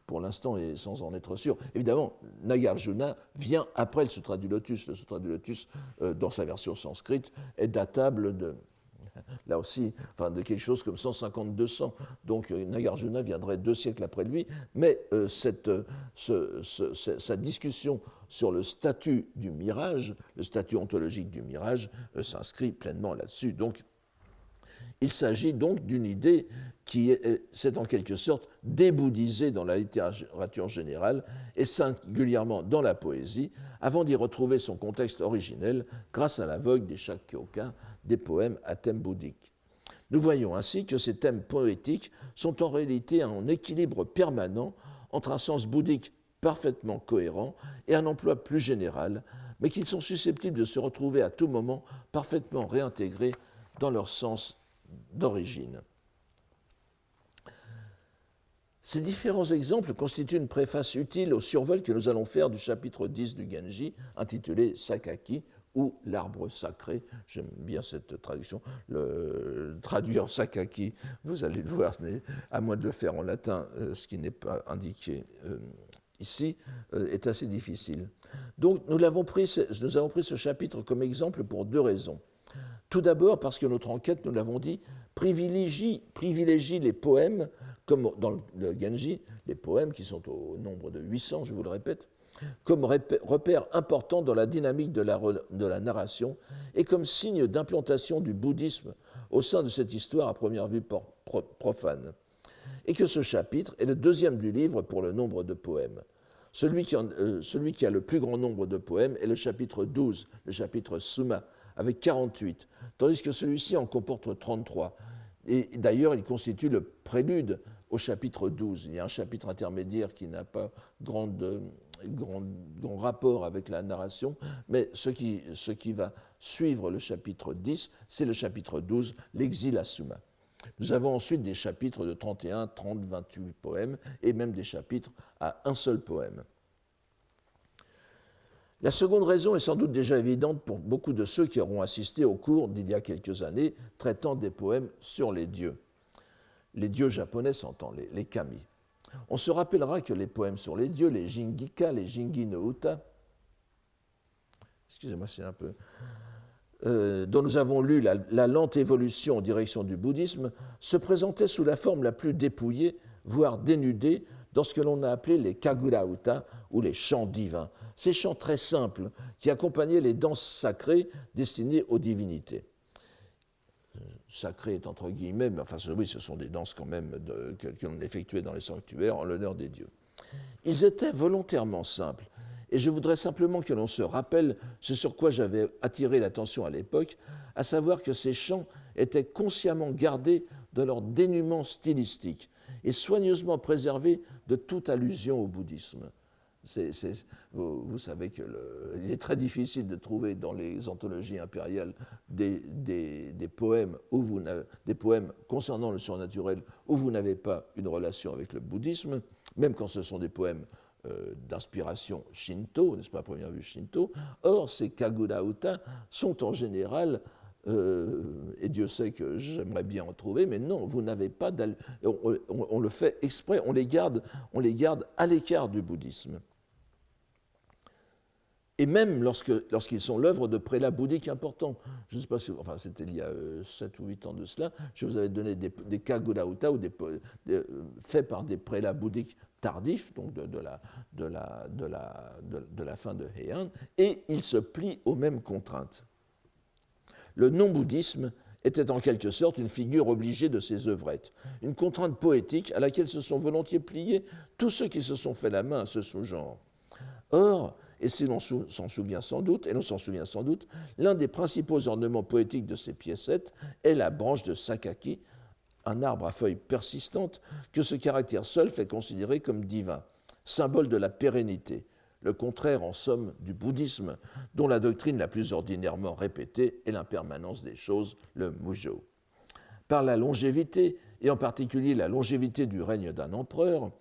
pour l'instant et sans en être sûr. Évidemment, Nagarjuna vient après le Sutra du Lotus. Le Sutra du Lotus, dans sa version sanscrite, est datable de... Là aussi, de quelque chose comme 150-200. Donc Nagarjuna viendrait 2 siècles après lui, mais sa discussion sur le statut du mirage, le statut ontologique du mirage, s'inscrit pleinement là-dessus. Donc Il s'agit donc d'une idée qui s'est en quelque sorte débouddhisée dans la littérature générale et singulièrement dans la poésie, avant d'y retrouver son contexte originel grâce à la vogue des Shakyoka, des poèmes à thème bouddhique. Nous voyons ainsi que ces thèmes poétiques sont en réalité en équilibre permanent entre un sens bouddhique parfaitement cohérent et un emploi plus général, mais qu'ils sont susceptibles de se retrouver à tout moment parfaitement réintégrés dans leur sens d'origine. Ces différents exemples constituent une préface utile au survol que nous allons faire du chapitre 10 du Genji, intitulé Sakaki, ou l'arbre sacré. J'aime bien cette traduction. Traduire Sakaki, vous allez le voir, mais à moins de le faire en latin, ce qui n'est pas indiqué ici, est assez difficile. Donc nous avons pris ce chapitre comme exemple pour deux raisons. Tout d'abord parce que notre enquête, nous l'avons dit, privilégie les poèmes, comme dans le Genji, les poèmes qui sont au nombre de 800, je vous le répète, comme repère important dans la dynamique de la narration et comme signe d'implantation du bouddhisme au sein de cette histoire à première vue profane. Et que ce chapitre est le deuxième du livre pour le nombre de poèmes. Celui qui a le plus grand nombre de poèmes est le chapitre 12, le chapitre Summa, avec 48, tandis que celui-ci en comporte 33. Et d'ailleurs, il constitue le prélude au chapitre 12. Il y a un chapitre intermédiaire qui n'a pas grand rapport avec la narration, mais ce qui va suivre le chapitre 10, c'est le chapitre 12, l'exil à Summa. Nous avons ensuite des chapitres de 31, 30, 28 poèmes, et même des chapitres à un seul poème. La seconde raison est sans doute déjà évidente pour beaucoup de ceux qui auront assisté au cours d'il y a quelques années traitant des poèmes sur les dieux. Les dieux japonais s'entend, les kami. On se rappellera que les poèmes sur les dieux, les Jingika, les Jingi no Uta, excusez-moi, c'est un peu... dont nous avons lu la lente évolution en direction du bouddhisme, se présentaient sous la forme la plus dépouillée, voire dénudée, dans ce que l'on a appelé les Kagura Uta, ou les chants divins, ces chants très simples qui accompagnaient les danses sacrées destinées aux divinités. Sacrées entre guillemets, mais enfin oui, ce sont des danses quand même que l'on effectuait dans les sanctuaires en l'honneur des dieux. Ils étaient volontairement simples, et je voudrais simplement que l'on se rappelle ce sur quoi j'avais attiré l'attention à l'époque, à savoir que ces chants étaient consciemment gardés de leur dénuement stylistique et soigneusement préservés de toute allusion au bouddhisme. Vous savez qu'il est très difficile de trouver dans les anthologies impériales des poèmes concernant le surnaturel où vous n'avez pas une relation avec le bouddhisme, même quand ce sont des poèmes d'inspiration shinto, n'est-ce pas, à première vue shinto. Or, ces Kagura Uta sont en général, et Dieu sait que j'aimerais bien en trouver, mais non, vous n'avez pas on le fait exprès, on les garde à l'écart du bouddhisme. Et même lorsqu'ils sont l'œuvre de prélats bouddhiques importants. Je ne sais pas si, enfin c'était il y a 7 ou 8 ans de cela, je vous avais donné des Kagura Uta ou faits par des prélats bouddhiques tardifs, donc de la fin de Heian, et ils se plient aux mêmes contraintes. Le non-bouddhisme était en quelque sorte une figure obligée de ces œuvrettes, une contrainte poétique à laquelle se sont volontiers pliés tous ceux qui se sont fait la main à ce sous-genre. Or, et si l'on s'en souvient sans doute, l'un des principaux ornements poétiques de ces piécettes est la branche de Sakaki, un arbre à feuilles persistantes que ce caractère seul fait considérer comme divin, symbole de la pérennité, le contraire en somme du bouddhisme, dont la doctrine la plus ordinairement répétée est l'impermanence des choses, le mujo. Par la longévité, et en particulier la longévité du règne d'un empereur,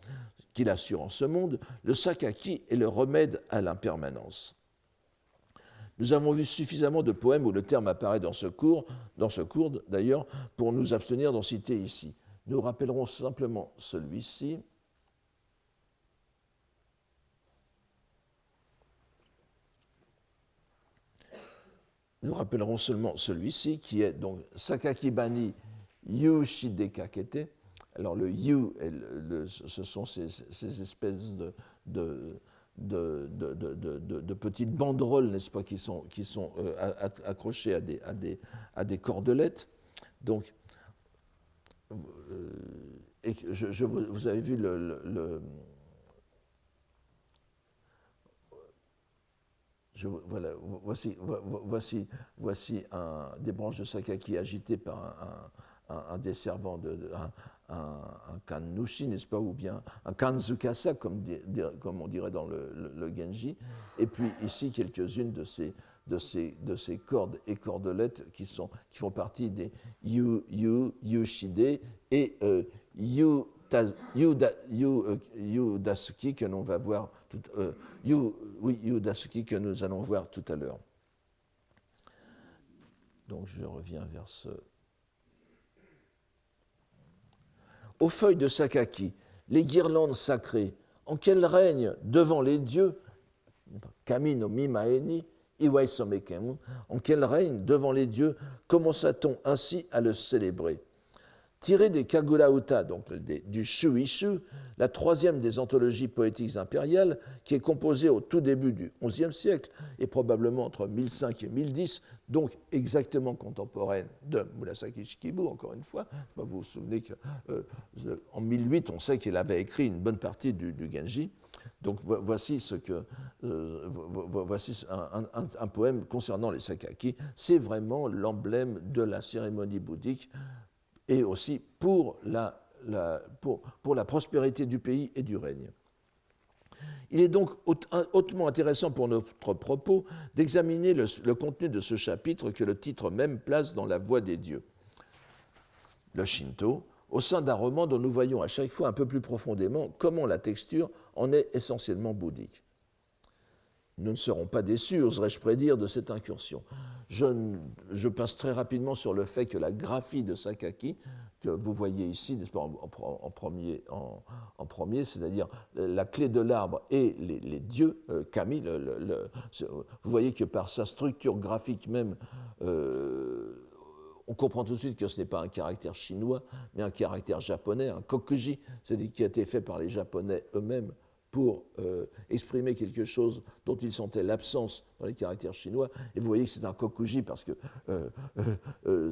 qu'il assure en ce monde, le Sakaki est le remède à l'impermanence. Nous avons vu suffisamment de poèmes où le terme apparaît dans ce cours d'ailleurs, pour nous abstenir d'en citer ici. Nous rappellerons simplement celui-ci. Nous rappellerons seulement celui-ci qui est donc Sakaki Bani Yu Shidekakete. Alors le yu, ce sont ces espèces de petites banderoles, n'est-ce pas, qui sont accrochées à des cordelettes. Donc et vous avez vu voilà, voici des branches de sakaki agitées par un desservant, un kannushi, n'est-ce pas, ou bien un kanzukasa, comme on dirait dans le Genji. Et puis ici, quelques-unes de ces cordes et cordelettes qui font partie des yushide et yudasuki que l'on va voir yudasuki que nous allons voir tout à l'heure. Donc je reviens vers ce. Aux feuilles de sakaki, les guirlandes sacrées, en qu'elles règnent devant les dieux, kami no mimaeni, iwai somekemu, en qu'elles règnent devant les dieux, commença-t-on ainsi à le célébrer. Tiré des Kagura Uta, donc du Shuishu, la troisième des anthologies poétiques impériales, qui est composée au tout début du XIe siècle, et probablement entre 1005 et 1010, donc exactement contemporaine de Murasaki Shikibu, encore une fois. Vous vous souvenez qu'en 1008, on sait qu'il avait écrit une bonne partie du Genji. Donc voici un poème concernant les sakaki. C'est vraiment l'emblème de la cérémonie bouddhique, et aussi pour la prospérité du pays et du règne. Il est donc hautement intéressant pour notre propos d'examiner le contenu de ce chapitre que le titre même place dans la voie des dieux. Le Shinto, au sein d'un roman dont nous voyons à chaque fois un peu plus profondément comment la texture en est essentiellement bouddhique. Nous ne serons pas déçus, oserais-je prédire, de cette incursion. Je passe très rapidement sur le fait que la graphie de Sakaki, que vous voyez ici, n'est-ce pas, en premier, c'est-à-dire la clé de l'arbre et les dieux, kami, vous voyez que par sa structure graphique même, on comprend tout de suite que ce n'est pas un caractère chinois, mais un caractère japonais, un kokuji, c'est-à-dire qui a été fait par les Japonais eux-mêmes pour exprimer quelque chose dont ils sentaient l'absence dans les caractères chinois. Et vous voyez que c'est un kokuji parce que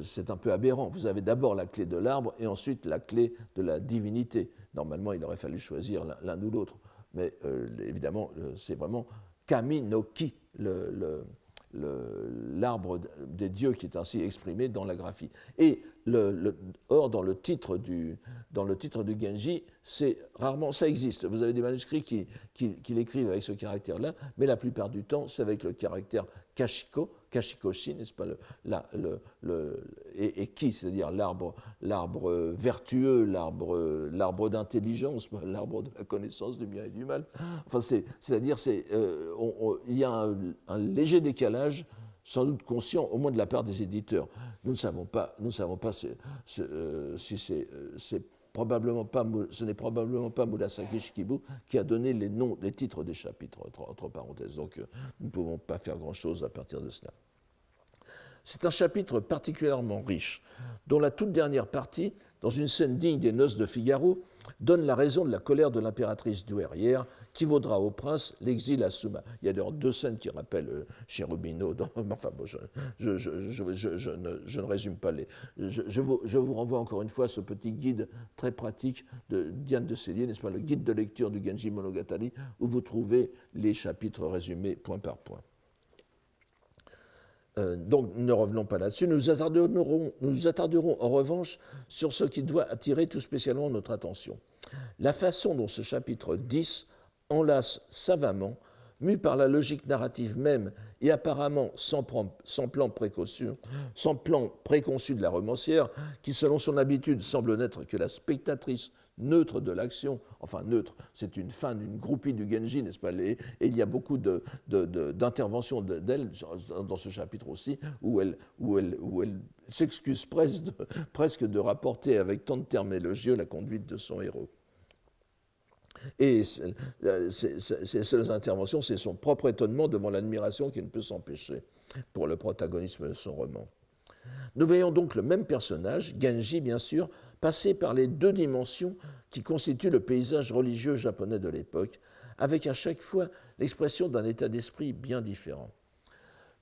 c'est un peu aberrant. Vous avez d'abord la clé de l'arbre et ensuite la clé de la divinité. Normalement, il aurait fallu choisir l'un ou l'autre. Mais évidemment, c'est vraiment Kami no Ki, l'arbre des dieux qui est ainsi exprimé dans la graphie. Et or, dans le titre du Genji, rarement ça existe. Vous avez des manuscrits qui l'écrivent avec ce caractère-là, mais la plupart du temps, c'est avec le caractère kashikoshi, n'est-ce pas, et ki, c'est-à-dire l'arbre vertueux, l'arbre d'intelligence, l'arbre de la connaissance du bien et du mal. Enfin, c'est-à-dire, il y a un léger décalage, sans doute conscient, au moins de la part des éditeurs. Nous ne savons pas si ce n'est probablement pas Murasaki Shikibu qui a donné les noms, les titres des chapitres, entre parenthèses. Donc, nous ne pouvons pas faire grand-chose à partir de cela. C'est un chapitre particulièrement riche, dont la toute dernière partie, dans une scène digne des noces de Figaro, donne la raison de la colère de l'impératrice douairière qui vaudra au prince l'exil à Suma. Il y a d'ailleurs deux scènes qui rappellent Cherubino. Enfin bon, je ne résume pas les. Je vous renvoie encore une fois à ce petit guide très pratique de Diane de Célier, n'est-ce pas, le guide de lecture du Genji Monogatari, où vous trouvez les chapitres résumés point par point. Donc, ne revenons pas là-dessus. Nous nous attarderons en revanche sur ce qui doit attirer tout spécialement notre attention. La façon dont ce chapitre 10 enlace savamment, mu par la logique narrative même et apparemment sans plan préconçu de la romancière, qui selon son habitude semble n'être que la spectatrice neutre de l'action, enfin neutre, c'est une fin d'une groupie du Genji, n'est-ce pas, et il y a beaucoup d'interventions d'elle dans ce chapitre aussi, où elle s'excuse presque de rapporter avec tant de termes élogieux la conduite de son héros. Et ces seules interventions, c'est son propre étonnement devant l'admiration qui ne peut s'empêcher pour le protagonisme de son roman. Nous voyons donc le même personnage, Genji bien sûr, passer par les deux dimensions qui constituent le paysage religieux japonais de l'époque, avec à chaque fois l'expression d'un état d'esprit bien différent.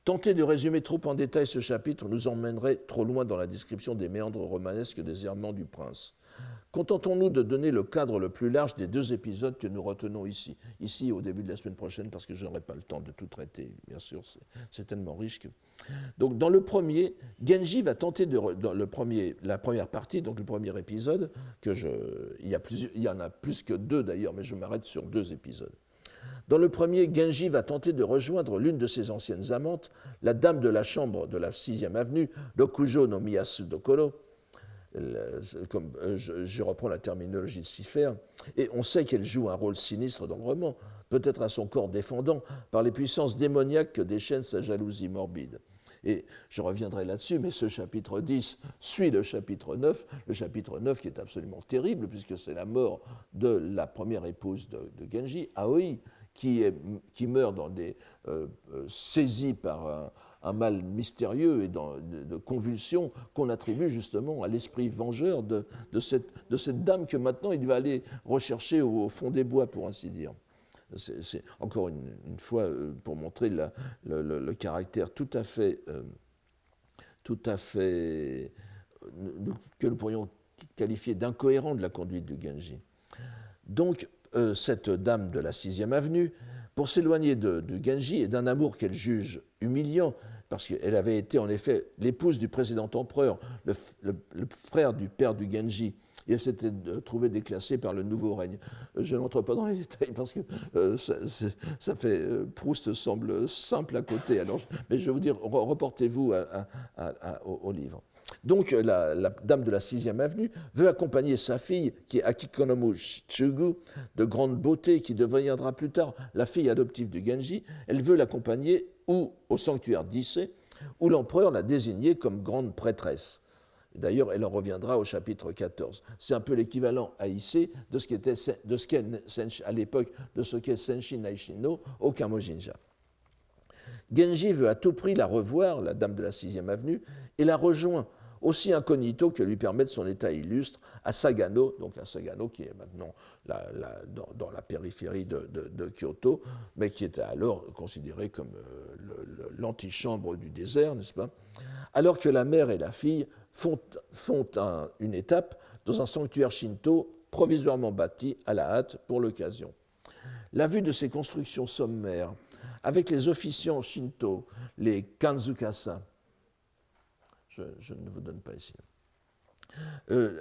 Tenter de résumer trop en détail ce chapitre nous emmènerait trop loin dans la description des méandres romanesques des errements du prince. Contentons-nous de donner le cadre le plus large des 2 épisodes que nous retenons ici. Ici, au début de la semaine prochaine, parce que je n'aurai pas le temps de tout traiter, bien sûr, c'est tellement riche que... Donc, dans le premier, Genji va tenter dans la première partie, donc le premier épisode, il y en a plus que 2 d'ailleurs, mais je m'arrête sur 2 épisodes. Dans le premier, Genji va tenter de rejoindre l'une de ses anciennes amantes, la dame de la chambre de la 6e avenue, Dokujo no Miyasu Dokoro. Je reprends la terminologie de Cipher, et on sait qu'elle joue un rôle sinistre dans le roman, peut-être à son corps défendant par les puissances démoniaques que déchaîne sa jalousie morbide. Et je reviendrai là-dessus, mais ce chapitre 10 suit le chapitre 9 qui est absolument terrible, puisque c'est la mort de la première épouse de Genji, Aoi, qui meurt saisie par un mal mystérieux et de convulsions qu'on attribue justement à l'esprit vengeur de cette dame que maintenant il va aller rechercher au fond des bois, pour ainsi dire. C'est encore une fois pour montrer le caractère tout à fait que nous pourrions qualifier d'incohérent de la conduite de Genji. Donc, cette dame de la 6e avenue, pour s'éloigner de Genji et d'un amour qu'elle juge humiliant, parce qu'elle avait été en effet l'épouse du précédent empereur, le frère du père du Genji, et elle s'était trouvée déclassée par le nouveau règne. Je n'entre pas dans les détails parce que ça fait Proust semble simple à côté. Alors, mais je vais vous dire, reportez-vous au livre. Donc la dame de la 6e avenue veut accompagner sa fille, qui est Akikonomu Tsugu, de grande beauté, qui deviendra plus tard la fille adoptive de Genji. Elle veut l'accompagner au sanctuaire d'Issei, où l'empereur l'a désignée comme grande prêtresse. D'ailleurs, elle en reviendra au chapitre 14. C'est un peu l'équivalent à Issei de ce qu'est à l'époque de ce qu'est Senshi Naishino au Kamojinja. Genji veut à tout prix la revoir, la dame de la 6e avenue, et la rejoint, aussi incognito que lui permette son état illustre, à Sagano, donc à Sagano qui est maintenant dans la périphérie de Kyoto, mais qui était alors considéré comme l'antichambre du désert, n'est-ce pas? Alors que la mère et la fille font une étape dans un sanctuaire shinto provisoirement bâti à la hâte pour l'occasion. La vue de ces constructions sommaires, avec les officiants shinto, les kanzukasa, je ne vous donne pas ici,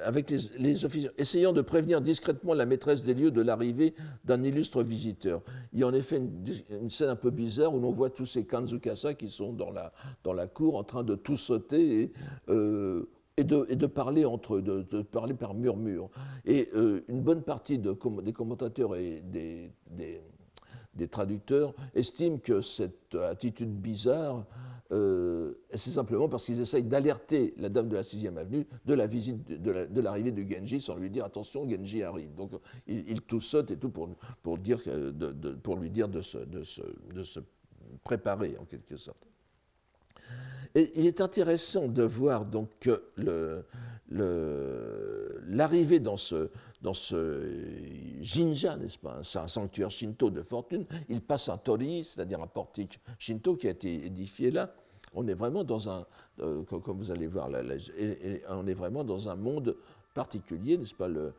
avec les officiants, essayant de prévenir discrètement la maîtresse des lieux de l'arrivée d'un illustre visiteur. Il y a en effet une scène un peu bizarre où l'on voit tous ces kanzukasa qui sont dans la cour en train de tout sauter et de parler entre eux, de parler par murmure. Et une bonne partie des commentateurs et des traducteurs estiment que cette attitude bizarre, c'est simplement parce qu'ils essayent d'alerter la dame de la 6e avenue de la visite, de l'arrivée de Genji, sans lui dire attention, Genji arrive. Donc ils tous sautent et tout pour lui dire de se préparer en quelque sorte. Et il est intéressant de voir donc que l'arrivée dans ce jinja, n'est-ce pas, c'est un sanctuaire shinto de fortune, il passe un torii, c'est-à-dire un portique shinto qui a été édifié là. On est vraiment dans comme vous allez voir, on est vraiment dans un monde particulier, n'est-ce pas, le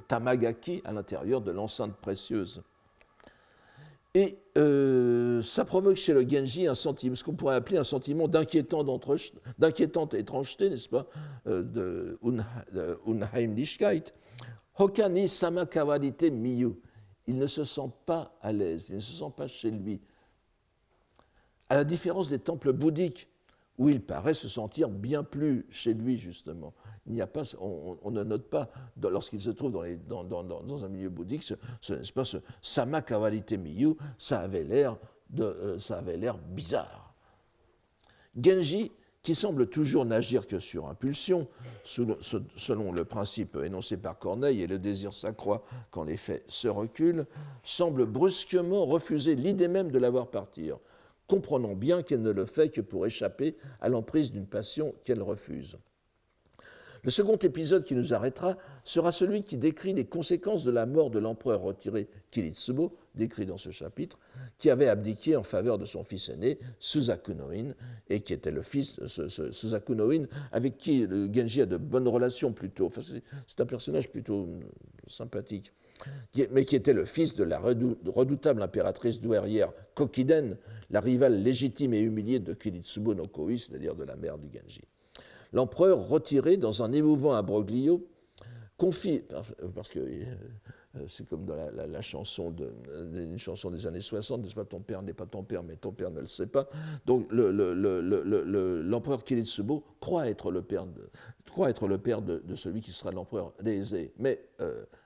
tamagaki à l'intérieur de l'enceinte précieuse. Et ça provoque chez le Genji un sentiment, ce qu'on pourrait appeler un sentiment d'inquiétante étrangeté, n'est-ce pas, de Unheimlichkeit. Hoka ni samakawarite miyu. Il ne se sent pas à l'aise, il ne se sent pas chez lui. À la différence des temples bouddhiques, où il paraît se sentir bien plus chez lui, justement. Il n'y a pas, on ne note pas, lorsqu'il se trouve dans un milieu bouddhique, ce samakawarite miyu, ça avait l'air bizarre. Genji, qui semble toujours n'agir que sur impulsion, selon le principe énoncé par Corneille, et le désir s'accroît quand les faits se reculent, semble brusquement refuser l'idée même de la voir partir, comprenant bien qu'elle ne le fait que pour échapper à l'emprise d'une passion qu'elle refuse. Le second épisode qui nous arrêtera sera celui qui décrit les conséquences de la mort de l'empereur retiré Kiritsubo, décrit dans ce chapitre, qui avait abdiqué en faveur de son fils aîné, Suzaku no In, et qui était le fils, Suzaku no In, avec qui Genji a de bonnes relations plutôt. Enfin, c'est un personnage plutôt sympathique, mais qui était le fils de la redoutable impératrice douairière Kokiden, la rivale légitime et humiliée de Kiritsubo no Koi, c'est-à-dire de la mère du Genji. L'empereur, retiré dans un émouvant imbroglio, confie, parce que c'est comme dans la chanson, une chanson des années 60, n'est-ce pas, ton père n'est pas ton père, mais ton père ne le sait pas. Donc l'empereur Kiritsubo croit être le père de celui qui sera l'empereur Reizei, mais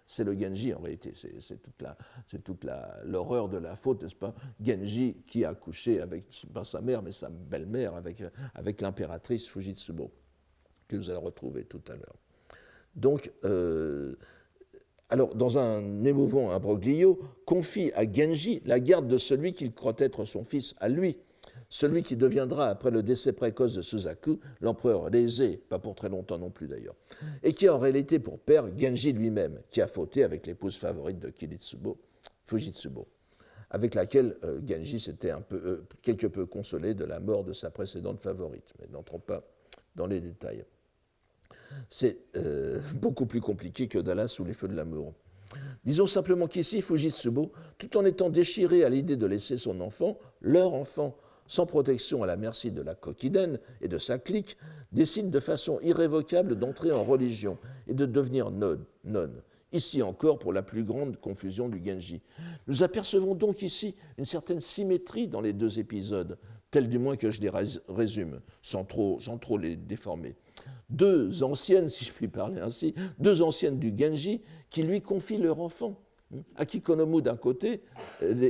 c'est le Genji en réalité, c'est toute l'horreur de la faute, n'est-ce pas, Genji qui a accouché avec, pas sa mère, mais sa belle-mère, avec l'impératrice Fujitsubo, que nous allons retrouver tout à l'heure. Donc, alors, dans un émouvant imbroglio, confie à Genji la garde de celui qu'il croit être son fils à lui, celui qui deviendra, après le décès précoce de Suzaku, l'empereur Reizei, pas pour très longtemps non plus d'ailleurs, et qui a en réalité pour père Genji lui-même, qui a fauté avec l'épouse favorite de Kiritsubo, Fujitsubo, avec laquelle Genji s'était quelque peu consolé de la mort de sa précédente favorite, mais n'entrons pas dans les détails. C'est beaucoup plus compliqué que Dallas sous les feux de l'amour. Disons simplement qu'ici, Fujitsubo, tout en étant déchiré à l'idée de laisser son enfant, leur enfant, sans protection à la merci de la Kokiden et de sa clique, décide de façon irrévocable d'entrer en religion et de devenir nonne. Ici encore, pour la plus grande confusion du Genji. Nous apercevons donc ici une certaine symétrie dans les deux épisodes, tels du moins que je les résume, sans trop les déformer. Deux anciennes, si je puis parler ainsi, deux anciennes du Genji qui lui confient leur enfant. Akikonomu d'un côté et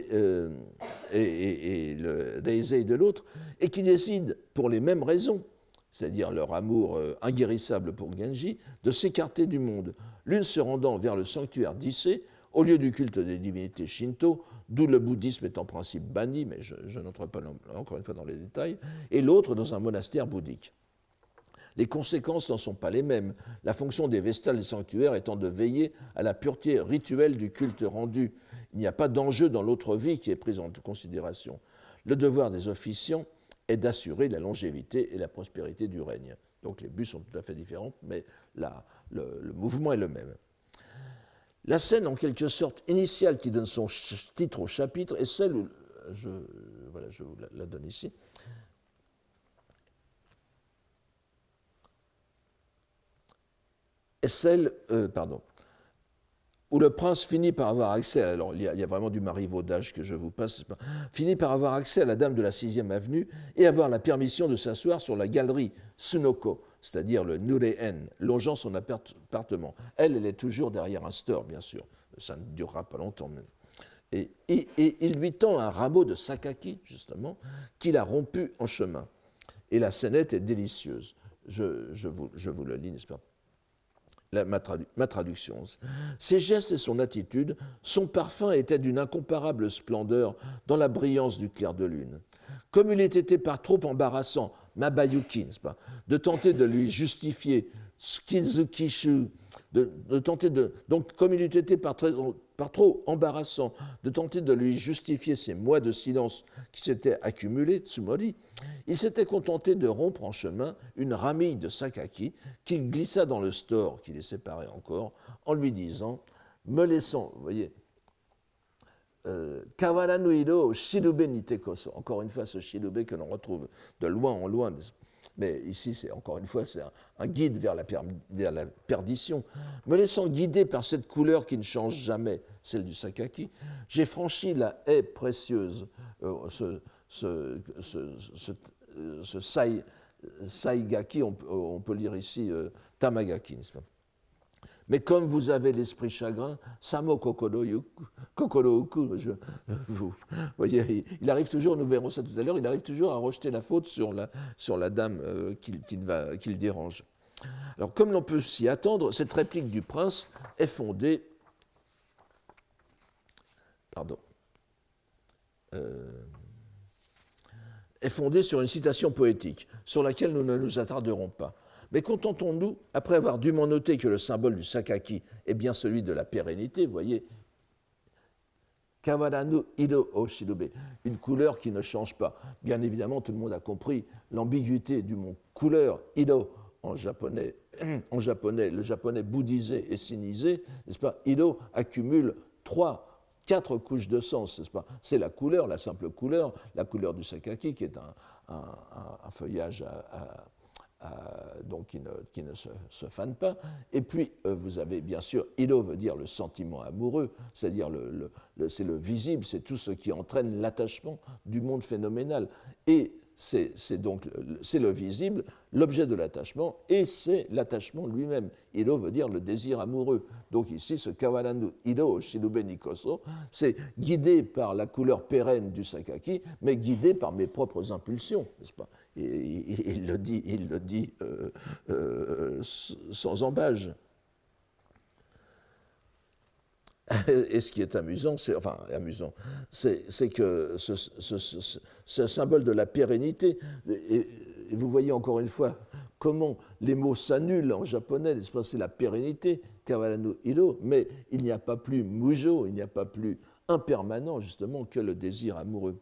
le Reizei de l'autre, et qui décident, pour les mêmes raisons, c'est-à-dire leur amour inguérissable pour Genji, de s'écarter du monde, l'une se rendant vers le sanctuaire d'Issei, au lieu du culte des divinités shinto, d'où le bouddhisme est en principe banni, mais je n'entre pas encore une fois dans les détails, et l'autre dans un monastère bouddhique. Les conséquences n'en sont pas les mêmes, la fonction des vestales des sanctuaires étant de veiller à la pureté rituelle du culte rendu. Il n'y a pas d'enjeu dans l'autre vie qui est prise en considération. Le devoir des officiants est d'assurer la longévité et la prospérité du règne. Donc les buts sont tout à fait différents, mais le mouvement est le même. La scène, en quelque sorte, initiale qui donne son titre au chapitre est celle où, je vous la donne ici, est celle, où le prince finit par avoir accès, alors il y a vraiment du marivaudage que je vous passe, finit par avoir accès à la dame de la 6e avenue et avoir la permission de s'asseoir sur la galerie Sunoko, c'est-à-dire le Nurei-en, longeant son appartement. Elle est toujours derrière un store, bien sûr. Ça ne durera pas longtemps même. Et il lui tend un rameau de sakaki, justement, qu'il a rompu en chemin. Et la scénette est délicieuse. Je vous le lis, n'est-ce pas? Ma traduction. Ses gestes et son attitude, son parfum était d'une incomparable splendeur dans la brillance du clair de lune. Comme il était été par trop embarrassant, Mabayuki, n'est-ce pas, de tenter de lui justifier Tsukizukishu, donc comme il eût été par trop embarrassant de tenter de lui justifier ces mois de silence qui s'étaient accumulés, Tsumori, il s'était contenté de rompre en chemin une ramille de sakaki qu'il glissa dans le store qui les séparait encore, en lui disant, me laissant, vous voyez, Kawara no hiro shirube nite koso, encore une fois ce shirube que l'on retrouve de loin en loin, mais ici c'est encore une fois c'est un guide vers la perdition, me laissant guider par cette couleur qui ne change jamais, celle du sakaki, j'ai franchi la haie précieuse, ce saigaki, on peut lire ici tamagaki, n'est-ce pas? Mais comme vous avez l'esprit chagrin, samo kokoro uku, vous voyez, il arrive toujours, nous verrons ça tout à l'heure, il arrive toujours à rejeter la faute sur la dame qu'il dérange. Alors, comme l'on peut s'y attendre, cette réplique du prince est fondée, sur une citation poétique, sur laquelle nous ne nous attarderons pas. Mais contentons-nous, après avoir dûment noté que le symbole du sakaki est bien celui de la pérennité, vous voyez, Kawaranu Ido o Shirube, une couleur qui ne change pas. Bien évidemment, tout le monde a compris l'ambiguïté du mot couleur, Ido en japonais, le japonais bouddhisé et sinisé, n'est-ce pas? Ido accumule 4 couches de sens, n'est-ce pas? C'est la couleur, la simple couleur, la couleur du sakaki, qui est un feuillage donc qui ne se fane pas. Et puis, vous avez bien sûr, Ido veut dire le sentiment amoureux, c'est-à-dire c'est le visible, c'est tout ce qui entraîne l'attachement du monde phénoménal. Et c'est donc le visible, l'objet de l'attachement, et c'est l'attachement lui-même. Ido veut dire le désir amoureux. Donc ici, ce Kawaranu Ido Shirube Nikoso, c'est guidé par la couleur pérenne du sakaki, mais guidé par mes propres impulsions, n'est-ce pas? Et il le dit sans embâge. Et ce qui est amusant, c'est que ce symbole de la pérennité, et vous voyez encore une fois comment les mots s'annulent en japonais, c'est la pérennité, kawaranu ido, mais il n'y a pas plus mujo, il n'y a pas plus impermanent justement que le désir amoureux.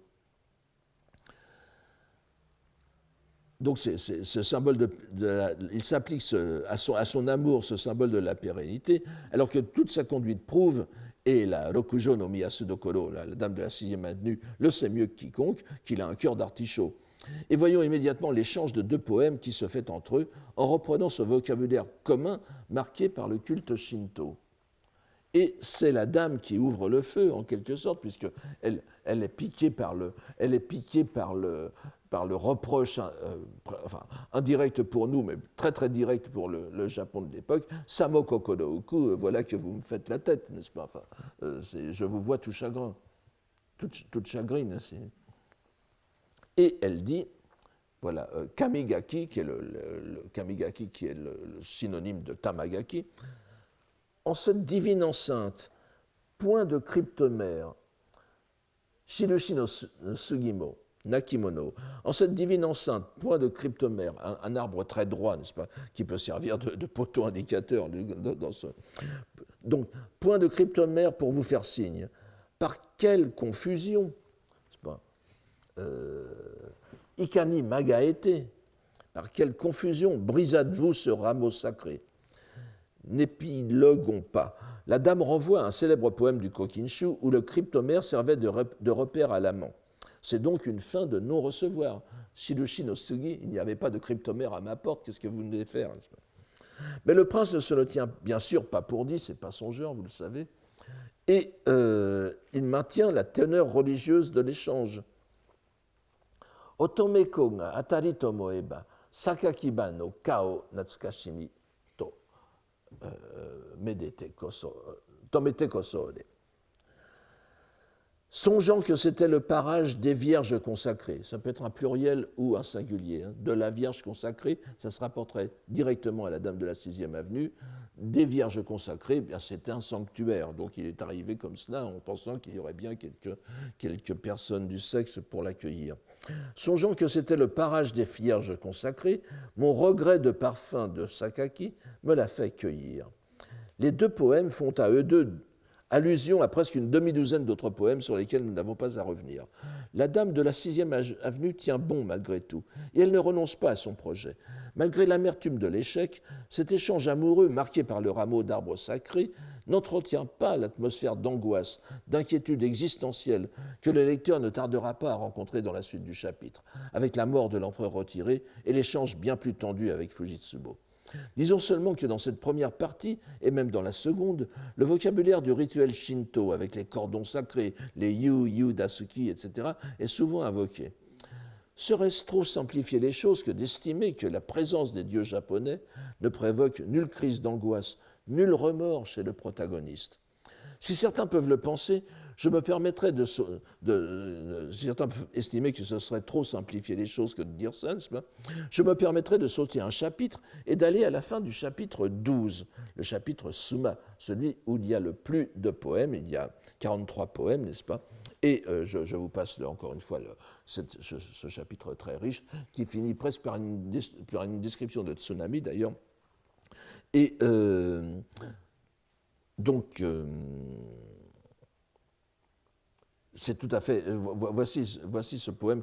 Donc ce symbole il s'applique à son amour, ce symbole de la pérennité, alors que toute sa conduite prouve, et la Rokujo no Miyasu Dokoro, la dame de la sixième avenue, le sait mieux que quiconque, qu'il a un cœur d'artichaut. Et voyons immédiatement l'échange de 2 poèmes qui se fait entre eux, en reprenant ce vocabulaire commun marqué par le culte shinto. Et c'est la dame qui ouvre le feu, en quelque sorte, puisqu'elle est piquée par le reproche, indirect pour nous, mais très très direct pour le Japon de l'époque. Samo kokorouku, voilà que vous me faites la tête, n'est-ce pas? Je vous vois tout chagrin, toute chagrine. Et elle dit, voilà, kamigaki, qui est kamigaki, qui est le synonyme de tamagaki. En cette divine enceinte, point de cryptomère, shirushi no sugimo, nakimono, en cette divine enceinte, point de cryptomère, un arbre très droit, n'est-ce pas, qui peut servir de poteau indicateur. Donc, point de cryptomère pour vous faire signe. Par quelle confusion, n'est-ce pas, ikani magaete, par quelle confusion brisâtes-vous ce rameau sacré. N'épiloguons pas. La dame renvoie à un célèbre poème du Kokinshu où le cryptomère servait de repère à l'amant. C'est donc une fin de non-recevoir. Shirushi no sugi, il n'y avait pas de cryptomère à ma porte, qu'est-ce que vous venez faire? Mais le prince ne se le tient bien sûr pas pour dit, c'est pas son genre, vous le savez, et il maintient la teneur religieuse de l'échange. Otomeko ga atari to moeba, sakakiba no kao natsukashimi. Tomete kosore. Songeant que c'était le parage des vierges consacrées, ça peut être un pluriel ou un singulier, de la Vierge consacrée, ça se rapporterait directement à la dame de la 6e avenue, des vierges consacrées, bien c'était un sanctuaire, donc il est arrivé comme cela en pensant qu'il y aurait bien quelques personnes du sexe pour l'accueillir. Songeant que c'était le parage des vierges consacrées, mon regret de parfum de sakaki me l'a fait cueillir. Les 2 poèmes font à eux deux allusion à presque une demi-douzaine d'autres poèmes sur lesquels nous n'avons pas à revenir. La dame de la 6e avenue tient bon malgré tout, et elle ne renonce pas à son projet. Malgré l'amertume de l'échec, cet échange amoureux marqué par le rameau d'arbre sacré n'entretient pas l'atmosphère d'angoisse, d'inquiétude existentielle que le lecteur ne tardera pas à rencontrer dans la suite du chapitre, avec la mort de l'empereur retiré et l'échange bien plus tendu avec Fujitsubo. Disons seulement que dans cette première partie, et même dans la seconde, le vocabulaire du rituel shinto, avec les cordons sacrés, les yu, dasuki, etc., est souvent invoqué. Serait-ce trop simplifier les choses que d'estimer que la présence des dieux japonais ne provoque nulle crise d'angoisse, nul remords chez le protagoniste? Si certains peuvent le penser, je me permettrai si certains peuvent estimer que ce serait trop simplifier les choses que de dire ça, je me permettrai de sauter un chapitre et d'aller à la fin du chapitre 12, le chapitre Suma, celui où il y a le plus de poèmes, il y a 43 poèmes, n'est-ce pas? Et je vous passe là, encore une fois ce chapitre très riche qui finit presque par une description de tsunami d'ailleurs. Et donc, c'est tout à fait. Voici ce poème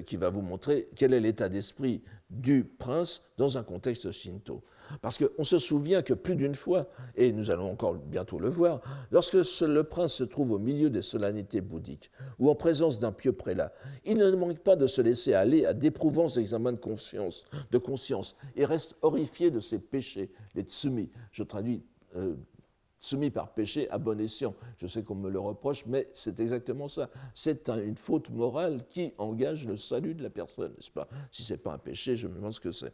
qui va vous montrer quel est l'état d'esprit du prince dans un contexte shinto. Parce qu'on se souvient que plus d'une fois, et nous allons encore bientôt le voir, lorsque le prince se trouve au milieu des solennités bouddhiques ou en présence d'un pieux prélat, il ne manque pas de se laisser aller à d'éprouvants examens de conscience et reste horrifié de ses péchés, les tsumi. Je traduis tsumi par péché à bon escient. Je sais qu'on me le reproche, mais c'est exactement ça. C'est une faute morale qui engage le salut de la personne, n'est-ce pas? Si ce n'est pas un péché, je me demande ce que c'est.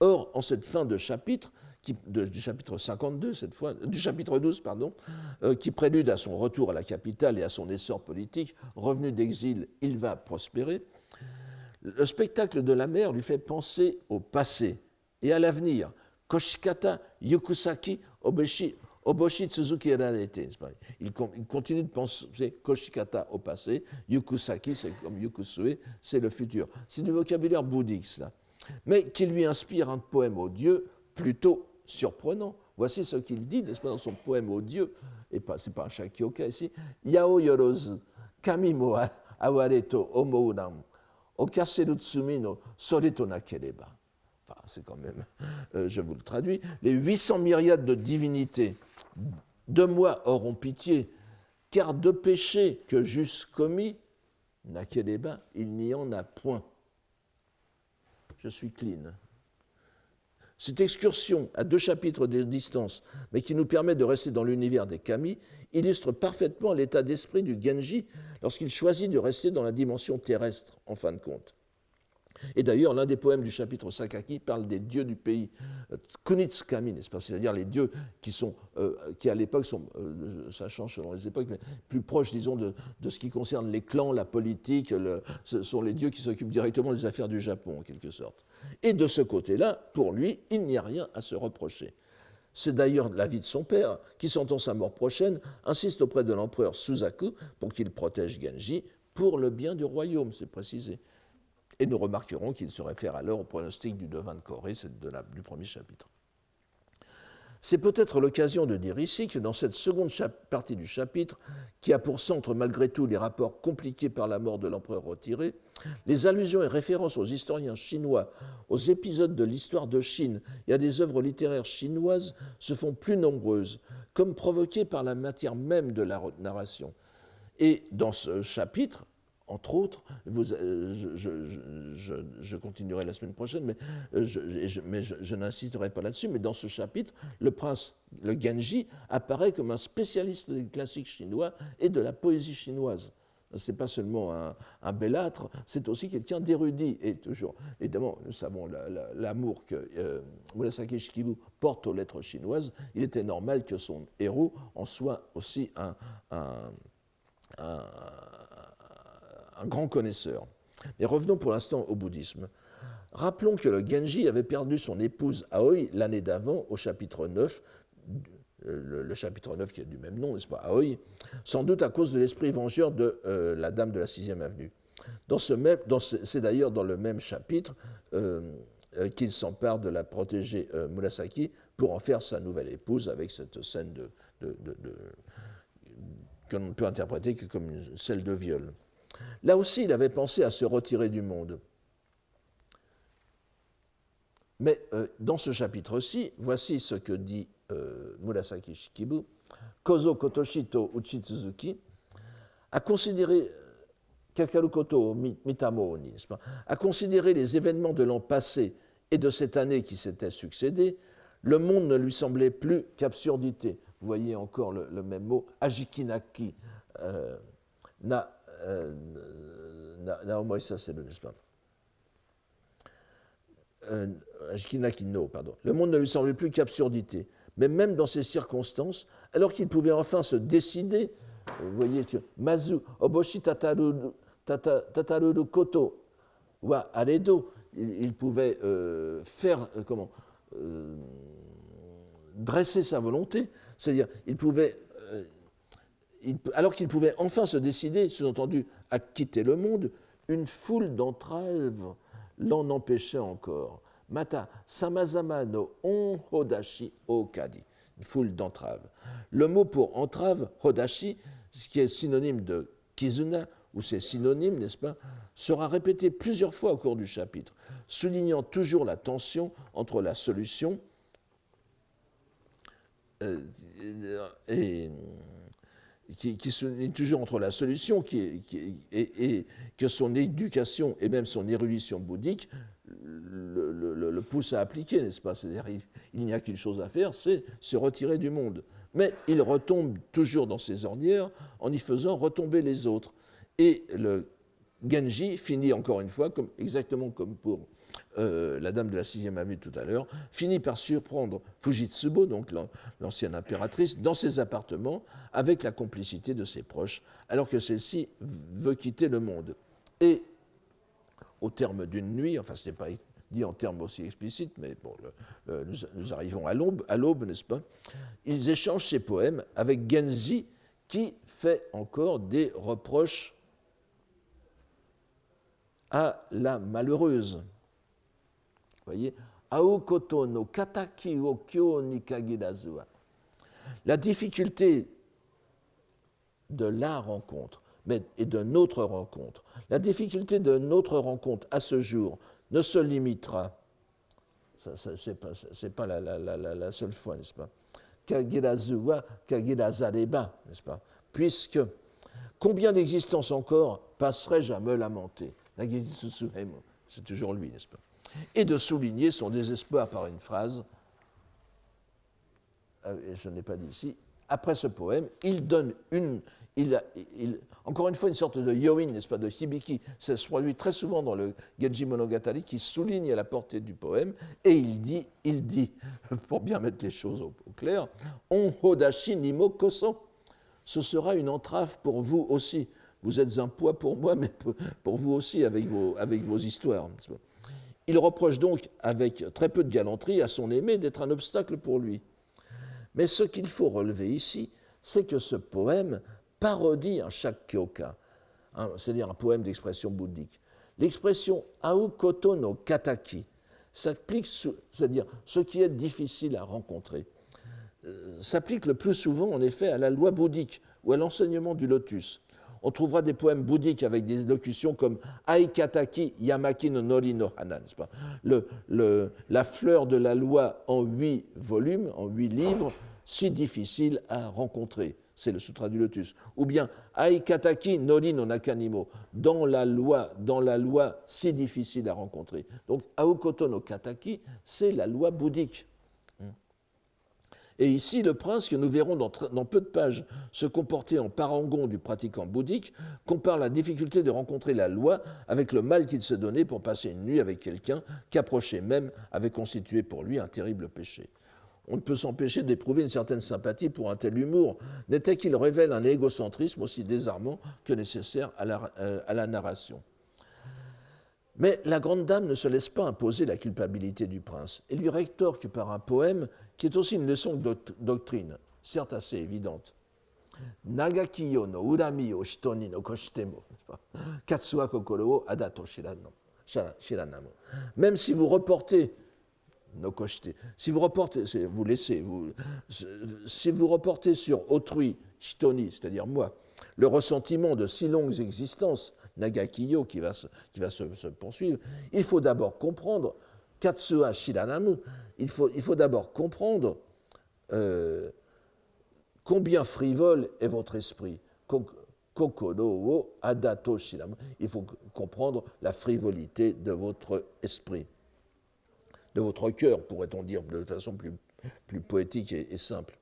Or, en cette fin de chapitre, du chapitre 52, cette fois, du chapitre 12, pardon, qui prélude à son retour à la capitale et à son essor politique, revenu d'exil, il va prospérer, le spectacle de la mer lui fait penser au passé et à l'avenir. Koshikata, Yokusaki, Oboshi Tsuzuki Rarete. Il continue de penser Koshikata au passé, Yokusaki, c'est comme Yokusue, c'est le futur. C'est du vocabulaire bouddhique, ça, mais qui lui inspire un poème aux dieux plutôt surprenant. Voici ce qu'il dit, n'est-ce pas, dans son poème aux dieux, et ce n'est pas un shakyoka ici, Yao Yorozu, Kami mo aware to omou nam, okaseru tsumi no sore to nakereba. Enfin, c'est quand même, je vous le traduis, les 800 myriades de divinités de moi auront pitié, car de péchés que j'eusse commis, nakereba, il n'y en a point. Je suis clean. Cette excursion à 2 chapitres de distance, mais qui nous permet de rester dans l'univers des kami, illustre parfaitement l'état d'esprit du Genji lorsqu'il choisit de rester dans la dimension terrestre, en fin de compte. Et d'ailleurs, l'un des poèmes du chapitre Sakaki parle des dieux du pays, Kunitsukami, n'est-ce pas? C'est-à-dire les dieux qui à l'époque sont, ça change selon les époques, mais plus proches, disons, de ce qui concerne les clans, la politique, ce sont les dieux qui s'occupent directement des affaires du Japon, en quelque sorte. Et de ce côté-là, pour lui, il n'y a rien à se reprocher. C'est d'ailleurs l'avis de son père, qui, sentant sa mort prochaine, insiste auprès de l'empereur Suzaku pour qu'il protège Genji pour le bien du royaume, c'est précisé. Et nous remarquerons qu'il se réfère alors au pronostic du devin de Corée, c'est du premier chapitre. C'est peut-être l'occasion de dire ici que dans cette seconde partie du chapitre, qui a pour centre malgré tout les rapports compliqués par la mort de l'empereur retiré, les allusions et références aux historiens chinois, aux épisodes de l'histoire de Chine et à des œuvres littéraires chinoises se font plus nombreuses, comme provoquées par la matière même de la narration. Et dans ce chapitre, entre autres, je continuerai la semaine prochaine, mais je n'insisterai pas là-dessus, mais dans ce chapitre, le prince, le Genji, apparaît comme un spécialiste des classiques chinois et de la poésie chinoise. Ce n'est pas seulement un bellâtre, c'est aussi quelqu'un d'érudit. Et toujours, évidemment, nous savons l'amour que Murasaki Shikibu porte aux lettres chinoises. Il était normal que son héros en soit aussi un grand connaisseur. Mais revenons pour l'instant au bouddhisme. Rappelons que le Genji avait perdu son épouse Aoi l'année d'avant, au chapitre 9, le chapitre 9 qui a du même nom, n'est-ce pas, Aoi, sans doute à cause de l'esprit vengeur de la dame de la 6e avenue. C'est d'ailleurs dans le même chapitre qu'il s'empare de la protégée Murasaki pour en faire sa nouvelle épouse, avec cette scène qu'on ne peut interpréter que comme celle de viol. Là aussi, il avait pensé à se retirer du monde. Mais dans ce chapitre-ci, voici ce que dit Murasaki Shikibu. Kozo kotoshi to uchi tsuzuki, à considérer Kakaru koto mitamo ni, à considérer les événements de l'an passé et de cette année qui s'était succédée, le monde ne lui semblait plus qu'absurdité. Vous voyez encore le même mot, ajikinaki, Naomoisa, c'est le, n'est-ce pas? Ajikinaki no, pardon. Le monde ne lui semblait plus qu'absurdité. Mais même dans ces circonstances, alors qu'il pouvait enfin se décider, vous voyez, Mazu, Oboshi Tataru Koto, wa Aredo, il pouvait dresser sa volonté, c'est-à-dire il pouvait alors qu'il pouvait enfin se décider, sous-entendu, à quitter le monde, une foule d'entraves l'en empêchait encore. Mata samazama no on hodashi okadi. Une foule d'entraves. Le mot pour entrave, hodashi, ce qui est synonyme de kizuna, ou c'est synonyme, n'est-ce pas, sera répété plusieurs fois au cours du chapitre, soulignant toujours la tension entre la solution et qui souligne toujours entre la solution et que son éducation et même son érudition bouddhique le pousse à appliquer, n'est-ce pas? C'est-à-dire il n'y a qu'une chose à faire, c'est se retirer du monde. Mais il retombe toujours dans ses ornières en y faisant retomber les autres. Et le Genji finit encore une fois, exactement comme pour la dame de la 6e avenue tout à l'heure, finit par surprendre Fujitsubo, donc l'ancienne impératrice, dans ses appartements avec la complicité de ses proches, alors que celle-ci veut quitter le monde. Et au terme d'une nuit, enfin ce n'est pas dit en termes aussi explicites, mais bon, nous arrivons à l'aube, n'est-ce pas? Ils échangent ces poèmes avec Genji qui fait encore des reproches à la malheureuse. Vous voyez, Aokoto no kataki wo kyo ni kagirazu wa. La difficulté de la rencontre et de notre rencontre, la difficulté de notre rencontre à ce jour ne se limitera, c'est pas la seule fois, n'est-ce pas? Kagirazu wa kagirazareba, n'est-ce pas? Puisque combien d'existences encore passerais-je à me lamenter? C'est toujours lui, n'est-ce pas? Et de souligner son désespoir par une phrase, je ne l'ai pas dit ici, après ce poème, il donne encore une fois une sorte de yoin, n'est-ce pas, de hibiki. Ça se produit très souvent dans le Genji Monogatari qui souligne la portée du poème, et il dit, pour bien mettre les choses au clair, on hodashi nimo koso. Ce sera une entrave pour vous aussi. Vous êtes un poids pour moi, mais pour vous aussi avec vos histoires. Il reproche donc, avec très peu de galanterie, à son aimé d'être un obstacle pour lui. Mais ce qu'il faut relever ici, c'est que ce poème parodie un Shakkyoka, c'est-à-dire un poème d'expression bouddhique. L'expression Aokoto no Kataki s'applique, c'est-à-dire ce qui est difficile à rencontrer, s'applique le plus souvent, en effet, à la loi bouddhique ou à l'enseignement du lotus. On trouvera des poèmes bouddhiques avec des locutions comme Aikataki Yamaki no Nori no Hana, n'est-ce pas? La fleur de la loi en 8 volumes, en 8 livres, si difficile à rencontrer. C'est le Sutra du Lotus. Ou bien Aikataki Nori no Nakanimo, dans la loi si difficile à rencontrer. Donc Aokoto no Kataki, c'est la loi bouddhique. Et ici, le prince, que nous verrons dans peu de pages se comporter en parangon du pratiquant bouddhique, compare la difficulté de rencontrer la loi avec le mal qu'il se donnait pour passer une nuit avec quelqu'un qu'approcher même avait constitué pour lui un terrible péché. On ne peut s'empêcher d'éprouver une certaine sympathie pour un tel humour, n'était qu'il révèle un égocentrisme aussi désarmant que nécessaire à la narration. Mais la grande dame ne se laisse pas imposer la culpabilité du prince et lui rétorque par un poème qui est aussi une leçon de doctrine, certes assez évidente. Nagakiyo no urami o hito ni nokoshitemo, katsuwa kokoro wo adato shiranamo. Même si vous reportez, si vous reportez sur autrui, hitoni, c'est-à-dire moi, le ressentiment de si longues existences, Nagakiyo qui va se poursuivre, il faut d'abord comprendre, Katsuha Shiranamu, il faut d'abord comprendre combien frivole est votre esprit. Kokoro wo adato shiramu. Il faut comprendre la frivolité de votre esprit, de votre cœur, pourrait-on dire de façon plus poétique et simple.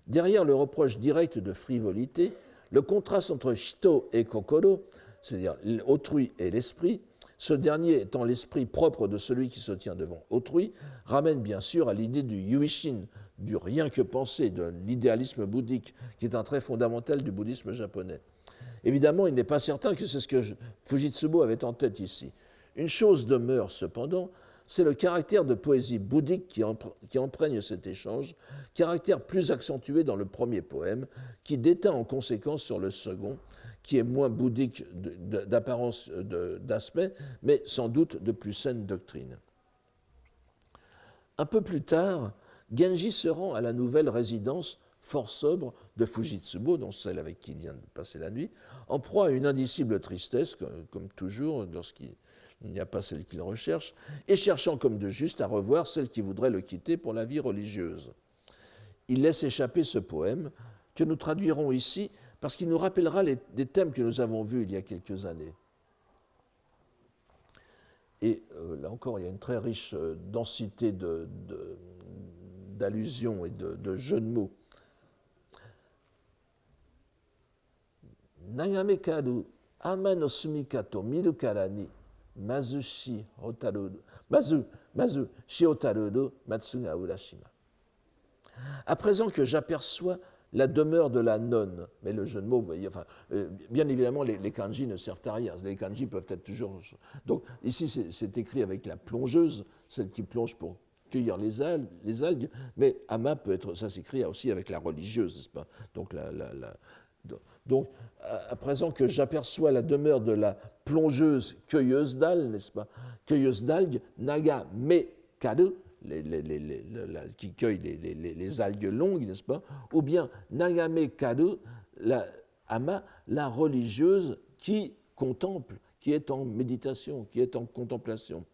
Derrière le reproche direct de frivolité, le contraste entre hito et kokoro, c'est-à-dire autrui et l'esprit, ce dernier étant l'esprit propre de celui qui se tient devant autrui, ramène bien sûr à l'idée du yuishin, du rien que penser, de l'idéalisme bouddhique, qui est un trait fondamental du bouddhisme japonais. Évidemment, il n'est pas certain que c'est ce que Fujitsubo avait en tête ici. Une chose demeure cependant, C'est le caractère de poésie bouddhique qui imprègne cet échange, caractère plus accentué dans le premier poème, qui déteint en conséquence sur le second, qui est moins bouddhique d'apparence, d'aspect, mais sans doute de plus saine doctrine. Un peu plus tard, Genji se rend à la nouvelle résidence fort sobre de Fujitsubo, dont celle avec qui il vient de passer la nuit, en proie à une indicible tristesse, comme toujours lorsqu'il n'y a pas celle qu'il recherche, et cherchant comme de juste à revoir celle qui voudrait le quitter pour la vie religieuse. Il laisse échapper ce poème, que nous traduirons ici, parce qu'il nous rappellera des thèmes que nous avons vus il y a quelques années. Et là encore, il y a une très riche densité d'allusions et de jeux de mots. Nagame karu ama no sumika to miru kara ni mazu shi hotaru matsu ga urashima. À présent que j'aperçois la demeure de la nonne, mais le jeu de mots, vous voyez, enfin, bien évidemment, les kanji ne servent à rien. Les kanji peuvent être toujours. Donc, ici, c'est écrit avec la plongeuse, celle qui plonge pour cueillir les algues, mais ama peut être, ça s'écrit aussi avec la religieuse, n'est-ce pas? Donc, donc, à présent que j'aperçois la demeure de la plongeuse cueilleuse d'algues, n'est-ce pas? Cueilleuse d'algues, naga me karu, qui cueille les algues longues, n'est-ce pas? Ou bien Nagame Karu, la religieuse qui contemple, qui est en méditation, qui est en contemplation.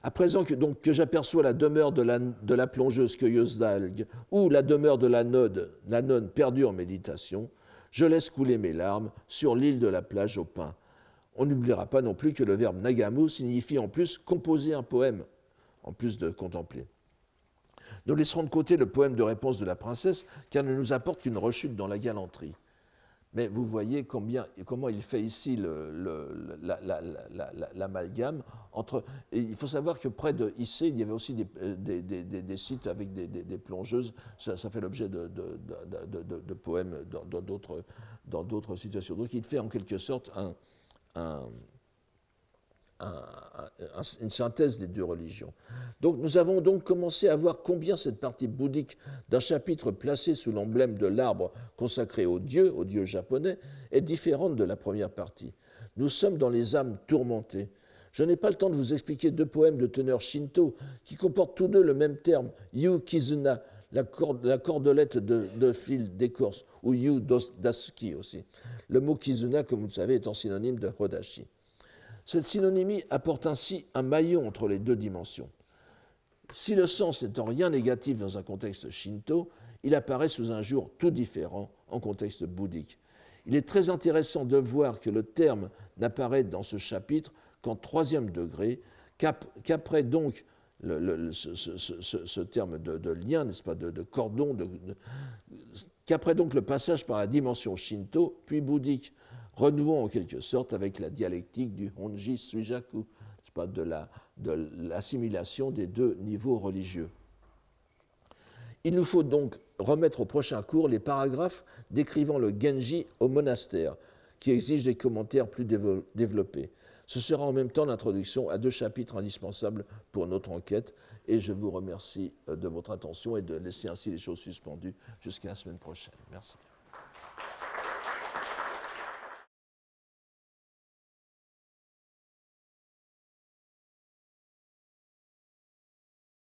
À présent que j'aperçois la demeure de la plongeuse cueilleuse d'algues ou la demeure de la nonne perdue en méditation, je laisse couler mes larmes sur l'île de la plage au pin. On n'oubliera pas non plus que le verbe nagamu signifie en plus composer un poème, en plus de contempler. Nous laisserons de côté le poème de réponse de la princesse, car il ne nous apporte qu'une rechute dans la galanterie. Mais vous voyez comment il fait ici l'amalgame entre... Et il faut savoir que près de Issei, il y avait aussi des sites avec des plongeuses. Ça fait l'objet de poèmes dans d'autres situations. Donc il fait en quelque sorte une synthèse des deux religions. Donc nous avons donc commencé à voir combien cette partie bouddhique d'un chapitre placé sous l'emblème de l'arbre consacré au dieu japonais, est différente de la première partie. Nous sommes dans les âmes tourmentées. Je n'ai pas le temps de vous expliquer deux poèmes de teneur shinto qui comportent tous deux le même terme, Yu Kizuna, la cordelette de fil d'écorce, ou Yu Dasuki aussi. Le mot Kizuna, comme vous le savez, étant synonyme de Hodashi. Cette synonymie apporte ainsi un maillon entre les deux dimensions. Si le sens n'est en rien négatif dans un contexte shinto, il apparaît sous un jour tout différent en contexte bouddhique. Il est très intéressant de voir que le terme n'apparaît dans ce chapitre qu'en troisième degré, qu'après donc ce terme de lien, n'est-ce pas, de cordon, qu'après donc le passage par la dimension shinto, puis bouddhique, renouant en quelque sorte avec la dialectique du Honji Suijaku, de l'assimilation des deux niveaux religieux. Il nous faut donc remettre au prochain cours les paragraphes décrivant le Genji au monastère, qui exigent des commentaires plus développés. Ce sera en même temps l'introduction à deux chapitres indispensables pour notre enquête, et je vous remercie de votre attention et de laisser ainsi les choses suspendues jusqu'à la semaine prochaine. Merci.